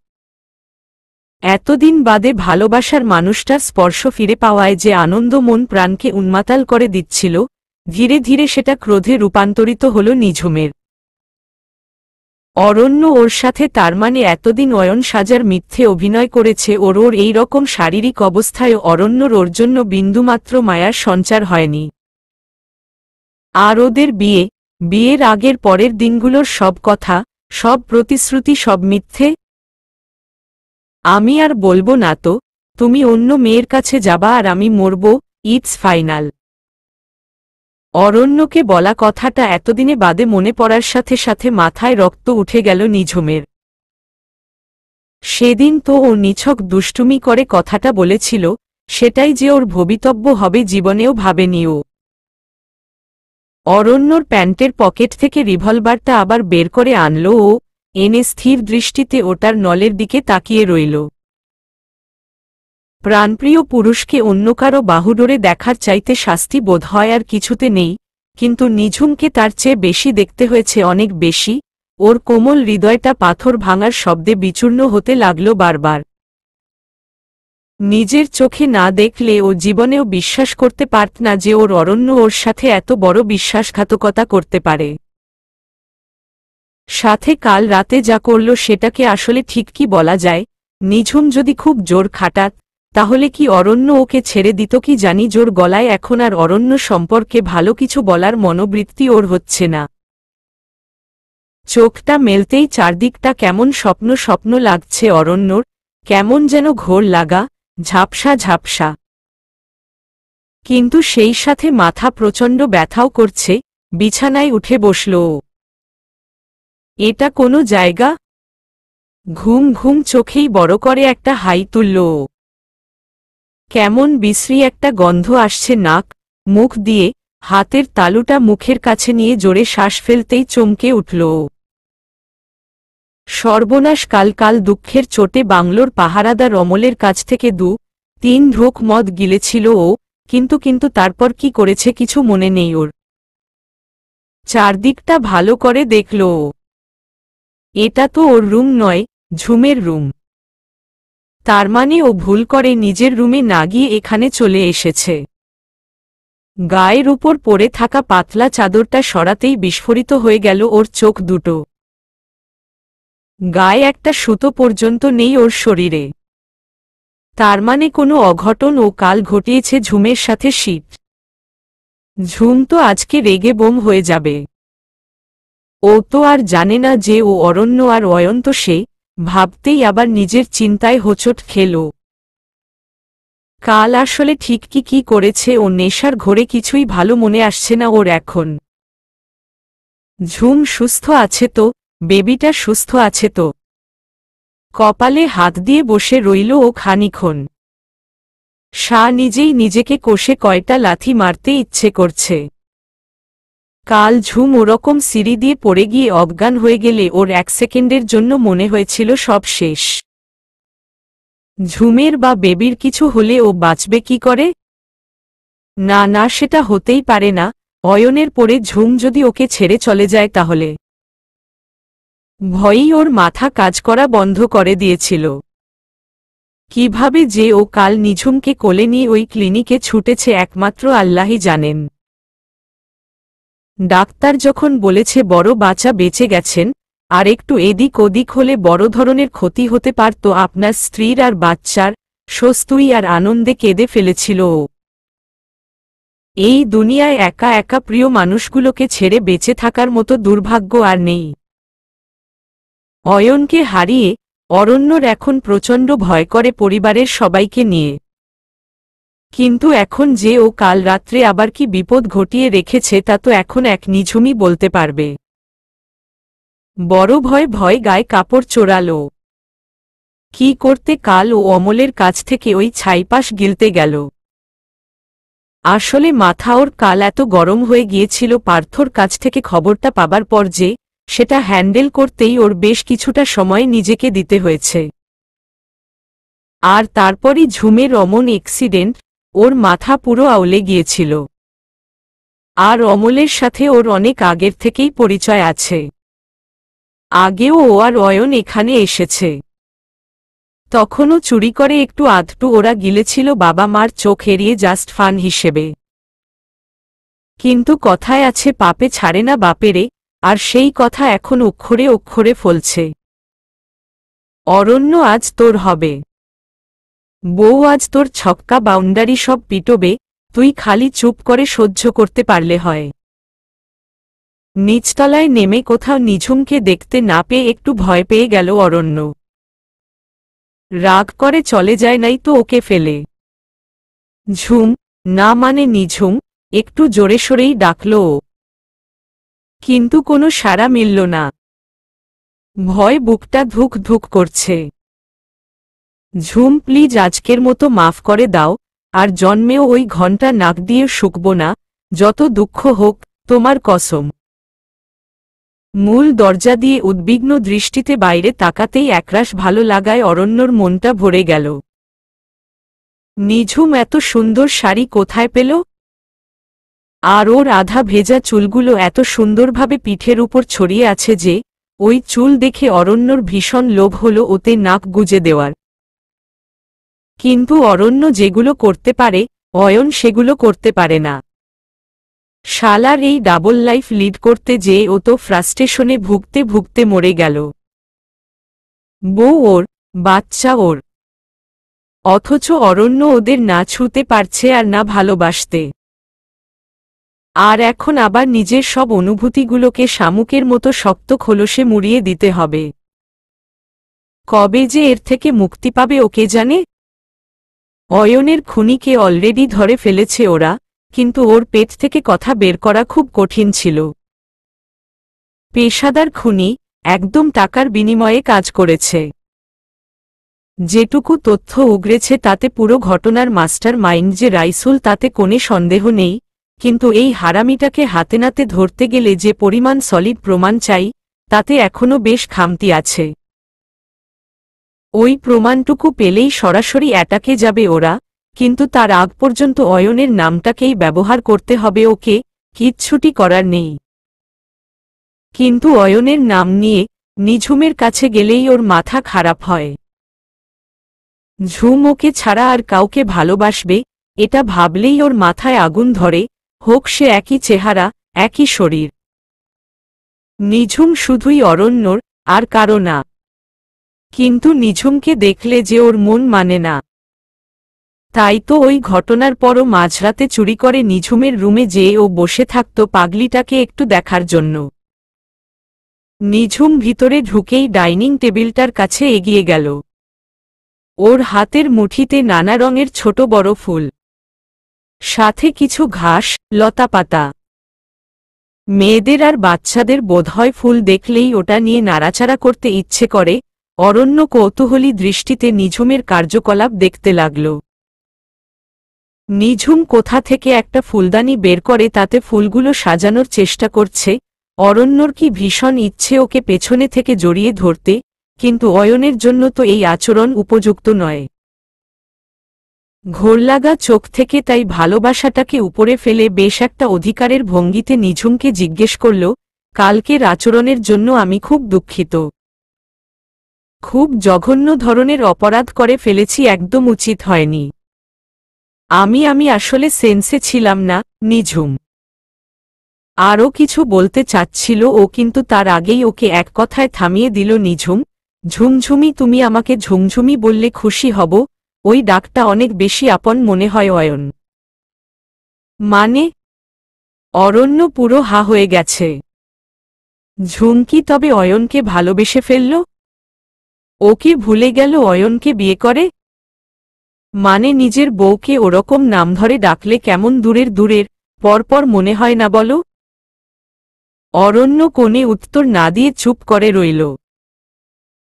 এতদিন বাদে ভালোবাসার মানুষটার স্পর্শ ফিরে পাওয়ায় যে আনন্দ মন প্রাণকে উন্মাতাল করে দিচ্ছিল, ধীরে ধীরে সেটা ক্রোধে রূপান্তরিত হল নিঝুমের। অরণ্য ওর সাথে তার মানে এতদিন অয়ন সাজার মিথ্যে অভিনয় করেছে, ওর এই রকম শারীরিক অবস্থায় অরণ্যর ওর জন্য বিন্দুমাত্র মায়ার সঞ্চার হয়নি। আর ওদের বিয়ের আগের পরের দিনগুলোর সব কথা, সব প্রতিশ্রুতি সব মিথ্যে। আমি আর বলবো না তো, তুমি অন্য মেয়ের কাছে যাবা আর আমি মরব, ইটস ফাইনাল। অরণ্যকে বলা কথাটা এতদিনে বাদে মনে পড়ার সাথে সাথে মাথায় রক্ত উঠে গেল নিঝুমের। সেদিন তো ও নিছক দুষ্টুমি করে কথাটা বলেছিল, সেটাই যে ওর ভবিতব্য হবে জীবনেও ভাবেনি ও। অরণ্যর প্যান্টের পকেট থেকে রিভলভারটা আবার বের করে আনল ও, এনে স্থির দৃষ্টিতে ওটার নলের দিকে তাকিয়ে রইল। প্রাণপ্রিয় পুরুষকে অন্য কারো বাহুডোরে দেখার চাইতে শাস্তি বোধ হয় আর কিছুতে নেই, কিন্তু নিঝুমকে তার চেয়ে বেশি দেখতে হয়েছে, অনেক বেশি। ওর কোমল হৃদয়টা পাথর ভাঙার শব্দে বিচূর্ণ হতে লাগল বারবার। নিজের চোখে না দেখলে ও জীবনেও বিশ্বাস করতে পারত না যে ওর অরণ্য ওর সাথে এত বড় বিশ্বাসঘাতকতা করতে পারে। সাথে কাল রাতে যা করল সেটাকে আসলে ঠিক কি বলা যায়? নিঝুম যদি খুব জোর খাটাত, তাহলে কি অরণ্য ওকে ছেড়ে দিত কি জানি। জোর গলায় এখন আর অরণ্য সম্পর্কে ভালো কিছু বলার মনোবৃত্তি ওর হচ্ছে না। চোখটা মেলতেই চারদিকটা কেমন স্বপ্ন স্বপ্ন লাগছে অরণ্যর, কেমন যেন ঘোর লাগা, ঝাপসা ঝাপসা। কিন্তু সেই সাথে মাথা প্রচণ্ড ব্যথাও করছে। বিছানায় উঠে বসল ও। এটা কোনো জায়গা? ঘুম ঘুম চোখেই বড় করে একটা হাই তুলল ও। কেমন বিশ্রী একটা গন্ধ আসছে নাক মুখ দিয়ে। হাতের তালুটা মুখের কাছে নিয়ে জোরে শ্বাস ফেলতেই চমকে উঠল ও। সর্বনাশ! কাল কাল দুঃখের চোটে বাংলোর পাহারাদার অমলের কাছ থেকে 2-3 ঢোক মদ গিলেছিল ও, কিন্তু তারপর কি করেছে কিছু মনে নেই ওর। চারদিকটা ভালো করে দেখল ও। এটা তো ওর রুম নয়, ঝুমের রুম। তার মানে ও ভুল করে নিজের রুমে না গিয়ে এখানে চলে এসেছে। গায়ের উপর পড়ে থাকা পাতলা চাদরটা সরাতেই বিস্ফোরিত হয়ে গেল ওর চোখ দুটো। গায়ে একটা সুতো পর্যন্ত নেই ওর শরীরে। তার মানে কোনো অঘটন ও কাল ঘটিয়েছে ঝুমের সাথে। শীত ঝুম তো আজকে রেগে বোম হয়ে যাবে। ও তো আর জানে না যে ও অরণ্য আর অয়ন্ত সে, ভাবতেই আবার নিজের চিন্তায় হোঁচট খেল। কাল আসলে ঠিক কি করেছে ও নেশার ঘোরে কিছুই ভালো মনে আসছে না ওর এখন। ঝুম সুস্থ আছে তো? বেবিটা সুস্থ আছে তো? কপালে হাত দিয়ে বসে রইল ও খানিক্ষণ। নিজেই নিজেকে কষে কয়টা লাথি মারতে ইচ্ছে করছে। কাল ঝুম ওরকম সিঁড়ি দিয়ে পড়ে গিয়ে অজ্ঞান হয়ে গেলে ওর 1 সেকেন্ডের জন্য মনে হয়েছিল সব শেষ। ঝুমের বা বেবির কিছু হলে ও বাঁচবে কি করে? না না, সেটা হতেই পারে না। অয়নের পরে ঝুম যদি ওকে ছেড়ে চলে যায় তাহলে। ভয়ই ওর মাথা কাজ করা বন্ধ করে দিয়েছিল। কিভাবে যে ও কাল নিঝুমকে কোলে নিয়ে ওই ক্লিনিকে ছুটেছে একমাত্র আল্লাহই জানেন। ডাক্তার যখন বলেছে বড় বাচ্চা বেঁচে গেছেন, আর একটু এদিক ওদিক হলে বড় ধরনের ক্ষতি হতে পারত আপনার স্ত্রীর আর বাচ্চার, স্বস্তুই আর আনন্দে কেঁদে ফেলেছিল ও। এই দুনিয়ায় একা একা প্রিয় মানুষগুলোকে ছেড়ে বেঁচে থাকার মতো দুর্ভাগ্য আর নেই। অয়নকে হারিয়ে অরণ্যর এখন প্রচণ্ড ভয় করে পরিবারের সবাইকে নিয়ে। কিন্তু এখন যে ও কাল রাত্রে আবার কি বিপদ ঘটিয়ে রেখেছে তা তো এখন এক নিঝুমই বলতে পারবে। বড় ভয় গায়ে কাপড় চোরাল। কি করতে কাল ও অমলের কাছ থেকে ওই ছাইপাশ গিলতে গেল? আসলে মাথা ওর কাল এত গরম হয়ে গিয়েছিল পার্থর কাছ থেকে খবরটা পাবার পর যে, সেটা হ্যান্ডেল করতেই ওর বেশ কিছুটা সময় নিজেকে দিতে হয়েছে। আর তারপরই ঝুমের অমন অ্যাক্সিডেন্ট, ওর মাথা পুরো আউলে গিয়েছিল। আর অমলের সাথে ওর অনেক আগের থেকেই পরিচয় আছে। আগেও ও আর অয়ন এখানে এসেছে। তখনও চুরি করে একটু আধটু ওরা গিলেছিল বাবা মার চোখ এড়িয়ে, জাস্ট ফান হিসেবে। কিন্তু কথায় আছে পাপে ছাড়ে না বাপেরে, আর সেই কথা এখন অক্ষরে অক্ষরে ফলছে। অরণ্য আজ তোর হবে। বউ আজ তোর ছক্কা বাউন্ডারি সব পিটবে, তুই খালি চুপ করে সহ্য করতে পারলে হয়। নিচতলায় নেমে কোথাও নিঝুমকে দেখতে না পেয়ে একটু ভয় পেয়ে গেল অরণ্য। রাগ করে চলে যায় নাই তো ওকে ফেলে। ঝুম, না মানে নিঝুম, একটু জোরে সোরেই ডাকল ও। কিন্তু কোনো সাড়া মিলল না। ভয় বুকটা ধুক ধুক করছে। ঝুম প্লিজ আজকের মতো মাফ করে দাও, আর জন্মেও ওই ঘণ্টা নাক দিয়ে শুকব না, যত দুঃখ হোক, তোমার কসম। মূল দরজা দিয়ে উদ্বিগ্ন দৃষ্টিতে বাইরে তাকাতেই একরাশ ভালো লাগায় অরণ্যর মনটা ভরে গেল। নিঝুম এত সুন্দর শাড়ি কোথায় পেল? আর ওর আধা ভেজা চুলগুলো এত সুন্দরভাবে পিঠের উপর ছড়িয়ে আছে যে, ওই চুল দেখে অরণ্যর ভীষণ লোভ হল ওতে নাক গুজে দেওয়ার। কিন্তু অরণ্য যেগুলো করতে পারে, অয়ন সেগুলো করতে পারে না। শালার এই ডাবল লাইফ লিড করতে যেয়ে ও তো ফ্রাস্ট্রেশনে ভুগতে ভুগতে মরে গেল। বউ ওর, বাচ্চা ওর, অথচ অরণ্য ওদের না ছুঁতে পারছে আর না ভালোবাসতে। আর এখন আবার নিজের সব অনুভূতিগুলোকে শামুকের মতো শক্ত খোলসে মুড়িয়ে দিতে হবে। কবে যে এর থেকে মুক্তি পাবে ওকে জানে। অয়নের খুনিকে অলরেডি ধরে ফেলেছে ওরা, কিন্তু ওর পেট থেকে কথা বের করা খুব কঠিন ছিল। পেশাদার খুনি, একদম টাকার বিনিময়ে কাজ করেছে। যেটুকু তথ্য উগরেছে তাতে পুরো ঘটনার মাস্টার মাইন্ড যে রাইসুল তাতে কোনো সন্দেহ নেই, কিন্তু এই হারামিটাকে হাতে নাতে ধরতে গেলে যে পরিমাণ সলিড প্রমাণ চাই, তাতে এখনও বেশ খামতি আছে। ওই প্রমাণটুকু পেলেই সরাসরি অ্যাটাকে যাবে ওরা, কিন্তু তার আগ পর্যন্ত অয়নের নামটাকেই ব্যবহার করতে হবে ওকে, কিচ্ছুটি করার নেই। কিন্তু অয়নের নাম নিয়ে নিঝুমের কাছে গেলেই ওর মাথা খারাপ হয়। ঝুম ওকে ছাড়া আর কাউকে ভালোবাসবে, এটা ভাবলেই ওর মাথায় আগুন ধরে, হোক সে একই চেহারা, একই শরীর। নিঝুম শুধুই অরণ্যর, আর কারো না। কিন্তু নিঝুমকে দেখলে যে ওর মন মানে না। তাই তো ওই ঘটনার পরও মাঝরাতে চুরি করে নিঝুমের রুমে যেয়ে ও বসে থাকত পাগলিটাকে একটু দেখার জন্য। নিঝুম ভিতরে ঢুকেই ডাইনিং টেবিলটার কাছে এগিয়ে গেল। ওর হাতের মুঠিতে নানা রঙের ছোট বড় ফুল, সাথে কিছু ঘাস, লতাপাতা। মেয়েদের আর বাচ্চাদের বোধহয় ফুল দেখলেই ওটা নিয়ে নাড়াচাড়া করতে ইচ্ছে করে। অরণ্য কৌতূহলী দৃষ্টিতে নিঝুমের কার্যকলাপ দেখতে লাগল। নিঝুম কোথা থেকে একটা ফুলদানি বের করে তাতে ফুলগুলো সাজানোর চেষ্টা করছে। অরণ্যর কি ভীষণ ইচ্ছে ওকে পেছনে থেকে জড়িয়ে ধরতে, কিন্তু অয়নের জন্য তো এই আচরণ উপযুক্ত নয়। ঘোরলাগা চোখ থেকে তাই ভালোবাসাটাকে উপরে ফেলে বেশ একটা অধিকারের ভঙ্গিতে নিঝুমকে জিজ্ঞেস করল, কালকের আচরণের জন্য আমি খুব দুঃখিত। খুব জঘন্য ধরনের অপরাধ করে ফেলেছি, একদম উচিত হয়নি। আমি আসলে সেন্সে ছিলাম না। নিঝুম আরও কিছু বলতে চাচ্ছিল ও, কিন্তু তার আগেই ওকে এক কথায় থামিয়ে দিল নিঝুম। ঝুমঝুমি, তুমি আমাকে ঝুমঝুমি বললে খুশি হব, ওই ডাকটা অনেক বেশি আপন মনে হয়। অয়ন মানে? অরণ্য পুরো হা হয়ে গেছে। ঝুমকি তবে অয়নকে ভালোবেসে ফেলল? ওকে ভুলে গেল অয়নকে বিয়ে করে? মানে নিজের বউকে ওরকম নাম ধরে ডাকলে কেমন দূরের দূরের পরপর মনে হয় না বলো? অরণ্য কোণে উত্তর না দিয়ে চুপ করে রইল।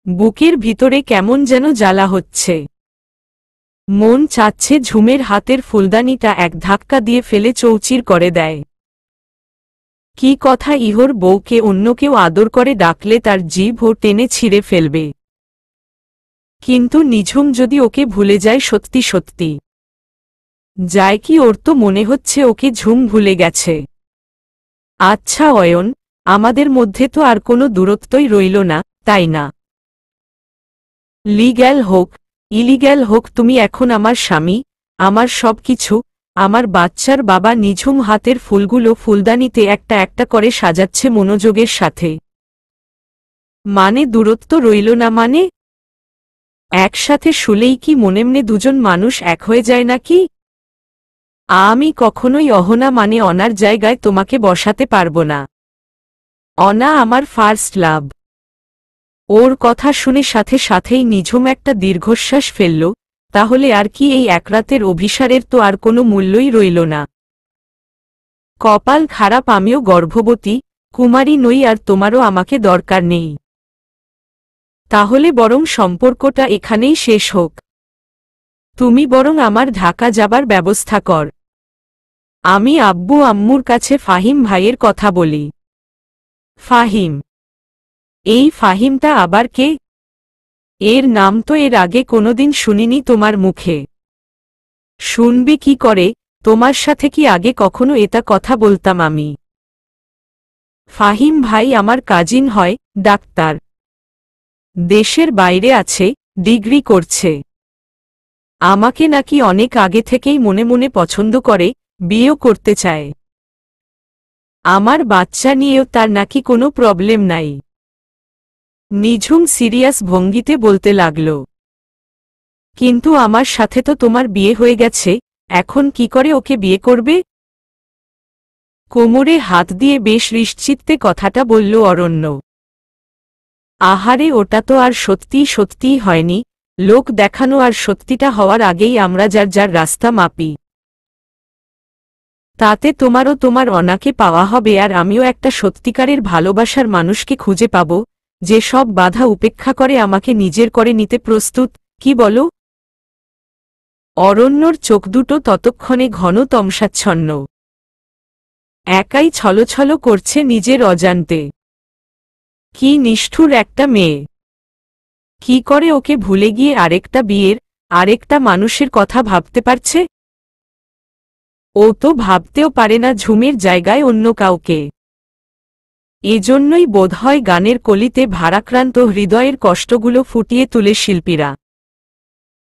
বুকের ভিতরে কেমন যেন জ্বালা হচ্ছে। মন চাচ্ছে ঝুমের হাতের ফুলদানিটা এক ধাক্কা দিয়ে ফেলে চৌচির করে দেয়। কি কথা, ইহোর বউকে অন্য কেউ আদর করে ডাকলে তার জিভ ও টেনে ছিঁড়ে ফেলবে। কিন্তু নিঝুম যদি ওকে ভুলে যায় সত্যি সত্যি। যায় কি? ওর তো মনে হচ্ছে ওকে ঝুম ভুলে গেছে। আচ্ছা অয়ন, আমাদের মধ্যে তো আর কোনো দূরত্বই রইল না, তাই না? লিগ্যাল হোক, ইলিগ্যাল হোক, তুমি এখন আমার স্বামী, আমার সব কিছু। আমার বাচ্চার বাবা নিঝুম হাতের ফুলগুলো ফুলদানিতে একটা একটা করে সাজাচ্ছে মনোযোগের সাথে। মানে দূরত্ব রইল না মানে? একসাথে শুলেই কি মনেমনে দুজন মানুষ এক হয়ে যায় নাকি? আমি কখনোই অহনা মানে অনার জায়গায় তোমাকে বসাতে পারব না। অনা আমার ফার্স্ট লাভ। ওর কথা শুনে সাথে সাথেই নিঝুম একটা দীর্ঘশ্বাস ফেলল। তাহলে আর কি এই একরাতের অভিসারের তো আর কোনো মূল্যই রইল না। কপাল খারাপ, আমিও গর্ভবতী, কুমারী নই, আর তোমারও আমাকে দরকার নেই। তাহলে বরং সম্পর্কটা এখানেই শেষ হোক। তুমি বরং আমার ঢাকা যাবার ব্যবস্থা কর। আমি আব্বু আম্মুর কাছে ফাহিম ভাইয়ের কথা বলি। ফাহিম? এই ফাহিমটা আবার কে? এর নাম তো এর আগে কোনোদিন শুনিনি তোমার মুখে। শুনবি কি করে? তোমার সাথে কি আগে কখনো এটা কথা বলতাম আমি? ফাহিম ভাই আমার কাজিন হয়, ডাক্তার। দেশের বাইরে আছে, ডিগ্রি করছে। আমাকে নাকি অনেক আগে থেকেই মনে মনে পছন্দ করে, বিয়েও করতে চায়। আমার বাচ্চা নিয়েও তার নাকি কোনো প্রবলেম নাই। নিঝুম সিরিয়াস ভঙ্গিতে বলতে লাগল। কিন্তু আমার সাথে তো তোমার বিয়ে হয়ে গেছে, এখন কি করে ওকে বিয়ে করবে? কোমরে হাত দিয়ে বেশ নিশ্চিত্তে কথাটা বলল অরণ্য। আহারে, ওটা তো আর সত্যিই হয়নি, লোক দেখানো, আর সত্যিটা হওয়ার আগেই আমরা যার যার রাস্তা মাপি। তাতে তোমারও তোমার অনাকে পাওয়া হবে, আর আমিও একটা সত্যিকারের ভালোবাসার মানুষকে খুঁজে পাব, যে সব বাধা উপেক্ষা করে আমাকে নিজের করে নিতে প্রস্তুত। কি বলো? অরণ্যর চোখ দুটো ততক্ষণে ঘন তমসাচ্ছন্ন। একাই ছলছল করছে নিজের অজান্তে। কি নিষ্ঠুর একটা মেয়ে! কি করে ওকে ভুলে গিয়ে আরেকটা বিয়ের, আরেকটা মানুষের কথা ভাবতে পারছে? ও তো ভাবতেও পারে না ঝুমের জায়গায় অন্য কাউকে। এজন্যই বোধহয় গানের কলিতে ভারাক্রান্ত হৃদয়ের কষ্টগুলো ফুটিয়ে তুলে শিল্পীরা।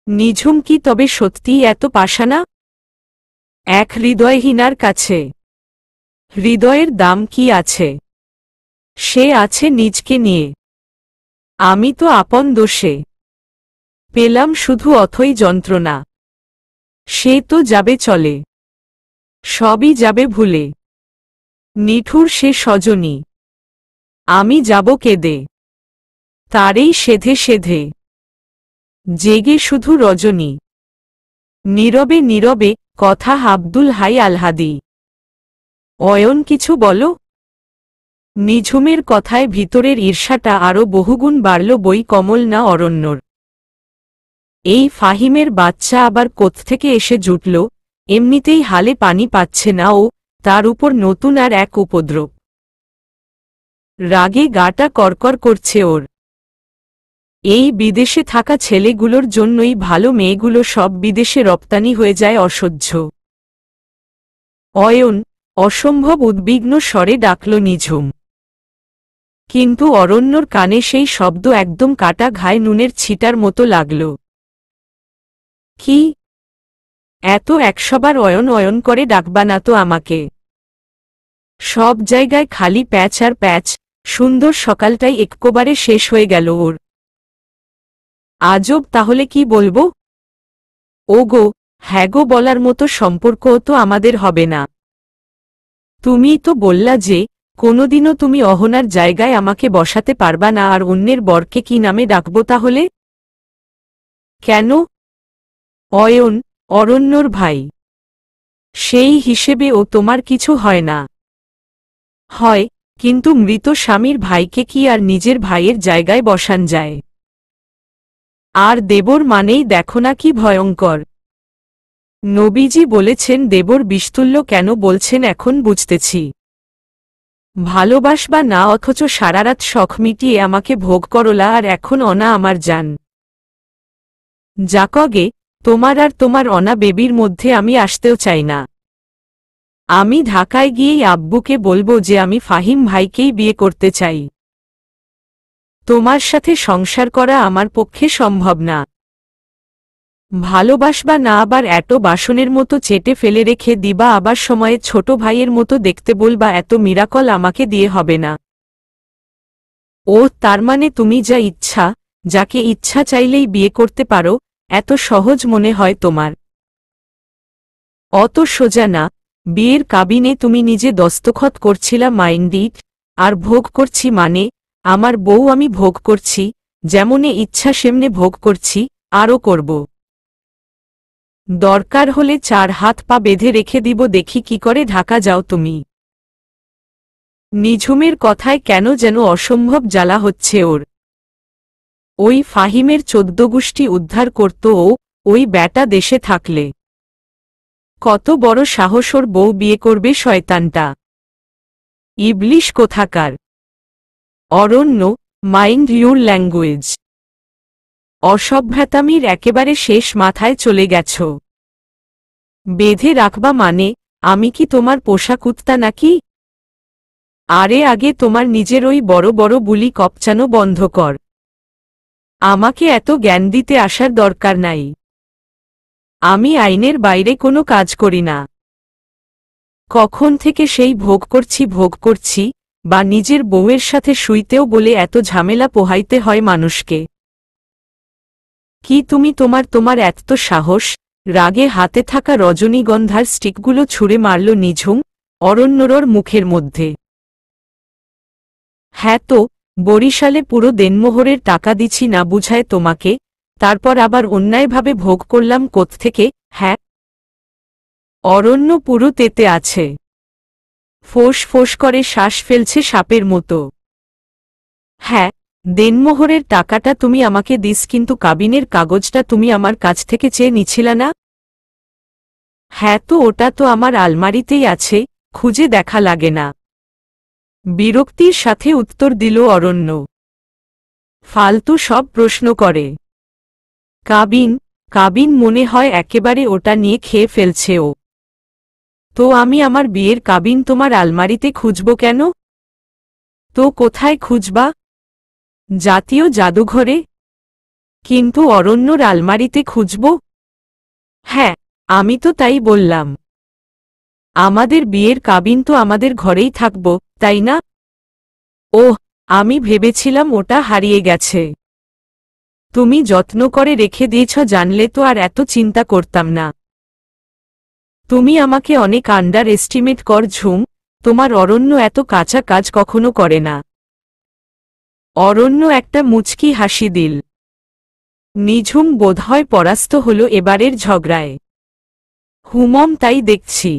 নিঝুম কি তবে সত্যিই এত পাষাণা? এক হৃদয়হীনার কাছে হৃদয়ের দাম কি আছে? সে আছে নিজকে নিয়ে। আমি তো আপন দোষে পেলাম শুধু অথই যন্ত্রণা। সে তো যাবে চলে, সবই যাবে ভুলে। নিঠুর সে সজনী, আমি যাব কেঁদে তারেই সেধে সেধে। জেগে শুধু রজনী, নীরবে নীরবে। কথা আব্দুল হাই আলহাদি। অয়ন, কিছু বলো। নিঝুমের কথায় ভিতরের ঈর্ষাটা আরও বহুগুণ বাড়ল বই কমল না অরণ্যর। এই ফাহিমের বাচ্চা আবার কোত্থেকে এসে জুটল? এমনিতেই হালে পানি পাচ্ছে না ও, তার উপর নতুন আর এক উপদ্রব। রাগে গাটা করকর করছে ওর। এই বিদেশে থাকা ছেলেগুলোর জন্যই ভালো মেয়েগুলো সব বিদেশে রপ্তানি হয়ে যায় অসহ্য। অয়ন, অসম্ভব উদ্বিগ্ন স্বরে ডাকল নিঝুম। কিন্তু অরণ্যর কানে সেই শব্দ একদম কাটা ঘায়ে নুনের ছিটার মতো লাগল। কি? এত 100বার অয়ন অয়ন করে ডাকবা না তো আমাকে। সব জায়গায় খালি প্যাচ আর প্যাচ। সুন্দর সকালটাই একবারে শেষ হয়ে গেল ওর। আজব, তাহলে কি বলবো? ওগো, হ্যাগো বলার মতো সম্পর্কও তো আমাদের হবে না। তুমিই তো বললা যে কোনোদিনও তুমি অহনার জায়গায় আমাকে বসাতে পারবা না, আর অন্যের বরকে কি নামে ডাকবো তাহলে? কেন? অয়ন, অরণ্যর ভাই। সেই হিসেবে ও তোমার কিছু হয় না। হয়, কিন্তু মৃত স্বামীর ভাইকে কি আর নিজের ভাইয়ের জায়গায় বসান যায়? আর দেবর মানেই দেখো না কি ভয়ঙ্কর। নবীজি বলেছেন দেবর বিস্তুল্য, কেন বলছেন এখন বুঝতেছি। ভালোবাসবা না, অথচ সারারাত শখ মিটিয়ে আমাকে ভোগ করলা, আর এখন অনা আমার জান। যাকগে, তোমার আর তোমার অনা বেবির মধ্যে আমি আসতেও চাই না। আমি ঢাকায় গিয়েই আব্বুকে বলবো যে আমি ফাহিম ভাইকেই বিয়ে করতে চাই। তোমার সাথে সংসার করা আমার পক্ষে সম্ভব না। ভালোবাসবা না আবার এত বাসনের মতো চেটে ফেলে রেখে দিবা আবার সময়ে ছোট ভাইয়ের মতো দেখতে বলবা এত মিরাকল আমাকে দিয়ে হবে না। ও তার মানে তুমি যা ইচ্ছা যাকে ইচ্ছা চাইলেই বিয়ে করতে পারো, এত সহজ মনে হয় তোমার? অত সোজা না। বিয়ের কাবিনে তুমি নিজে দস্তখত করছিলা মাইন্ড ইট, আর ভোগ করছি মানে আমার বউ আমি ভোগ করছি, যেমনে ইচ্ছা সেমনে ভোগ করছি, আরও করব। দরকার হলে 4 হাত পা বেঁধে রেখে দিব দেখি কি করে ঢাকা যাও তুমি। নিঝুমের কথায় কেন যেন অসম্ভব জ্বালা হচ্ছে ওর। ওই ফাহিমের 14 গোষ্ঠী উদ্ধার করত ও, ওই ব্যাটা দেশে থাকলে। কত বড় সাহস ওর বউ বিয়ে করবে শয়তানটা। ইবলিশ কোথাকার। অরণ্য, মাইন্ড ইউর ল্যাঙ্গুয়েজ। অসভ্যতামির একেবারে শেষ মাথায় চলে গেছ। বেঁধে রাখবা মানে আমি কি তোমার পোষা কুত্তা নাকি? আরে আগে তোমার নিজের ওই বড় বড় বুলি কপচানো বন্ধ কর। আমাকে এত জ্ঞান দিতে আসার দরকার নাই। আমি আইনের বাইরে কোনো কাজ করি না। কখন থেকে সেই ভোগ করছি বা নিজের বউয়ের সাথে শুইতেও বলে এত ঝামেলা পোহাইতে হয় মানুষকে। কি তুমি তোমার এত সাহস? রাগে হাতে থাকা রজনীগন্ধার স্টিকগুলো ছুঁড়ে মারল নিঝুম অরণ্যর মুখের মধ্যে। হ্যাঁ তো, বরিশালে পুরো দেনমোহরের টাকা দিছি না বুঝায় তোমাকে, তারপর আবার অন্যায়ভাবে ভোগ করলাম কোত্থেকে? হ্যাঁ। অরণ্য পুরো তেতে আছে। ফোঁস ফোঁস করে শ্বাস ফেলছে সাপের মতো। হ্যাঁ, দেনমোহরের টাকাটা তুমি আমাকে দিস কিন্তু কাবিনের কাগজটা তুমি আমার কাছ থেকে চেয়ে নিছিলা না? হ্যাঁ তো ওটা তো আমার আলমারিতেই আছে, খুঁজে দেখা লাগে না। বিরক্তির সাথে উত্তর দিল অরণ্য। ফালতু সব প্রশ্ন করে। কাবিন মনে হয় একেবারে ওটা নিয়ে খেয়ে ফেলছে ও। তো আমি আমার বিয়ের কাবিন তোমার আলমারিতে খুঁজব কেন? তো কোথায় খুঁজবা? জাতীয় জাদুঘরে? কিন্তু অরণ্যর আলমারিতে খুঁজব? হ্যাঁ, আমি তো তাই বললাম। আমাদের বিয়ের কাবিন তো আমাদের ঘরেই থাকব, তাই না? ওহ, আমি ভেবেছিলাম ওটা হারিয়ে গেছে। তুমি যত্ন করে রেখে দিয়েছ জানলে তো আর এত চিন্তা করতাম না। তুমি আমাকে অনেক আন্ডার এস্টিমেট কর ঝুম, তোমার অরণ্য এত কাঁচা কাজ কখনো করে না। অরণ্য একটা মুচকি হাসি দিল। নিঝুম বোধহয় পরাস্ত হল এবারের ঝগড়ায়। হুমম তাই দেখছি।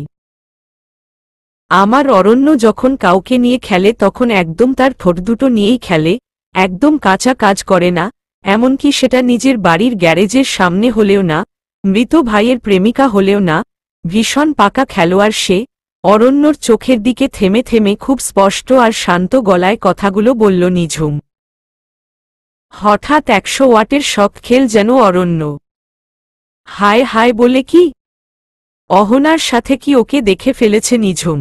আমার অরণ্য যখন কাউকে নিয়ে খেলে তখন একদম তার ঠোঁট দুটো নিয়েই খেলে, একদম কাঁচা কাজ করে না, এমনকি সেটা নিজের বাড়ির গ্যারেজের সামনে হলেও না, মৃত ভাইয়ের প্রেমিকা হলেও না। ভীষণ পাকা খেলোয়াড় সে। অরণ্যর চোখের দিকে থেমে থেমে খুব স্পষ্ট আর শান্ত গলায় কথাগুলো বলল নিঝুম। হঠাৎ 100 ওয়াটের শক খেল যেন অরণ্য। হায় হায় বলে কি? অহনার সাথে কি ওকে দেখে ফেলেছে নিঝুম?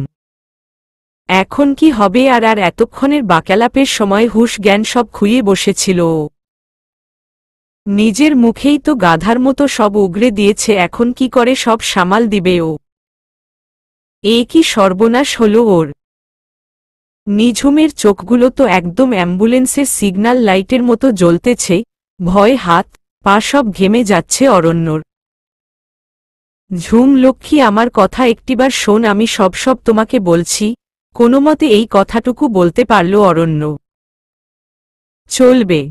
এখন কি হবে? আর এতক্ষণের বাক্যালাপের সময় হুঁশ জ্ঞান সব খুইয়ে বসেছিল ও। নিজের মুখেই তো গাধার মতো সব উগরে দিয়েছে, এখন কি করে সব সামাল দিবে ও? এ কি সর্বনাশ হল ওর! নিঝুমের চোখগুলো তো একদম অ্যাম্বুলেন্সের সিগন্যাল লাইটের মতো জ্বলতেছে, ভয় হাত পা সব ঘেমে যাচ্ছে অরণ্যর। ঝুম লক্ষ্মী, আমার কথা একটিবার শোন, আমি সব তোমাকে বলছি। কোনোমতে এই কথাটুকু বলতে পারল অরণ্য। চলবে।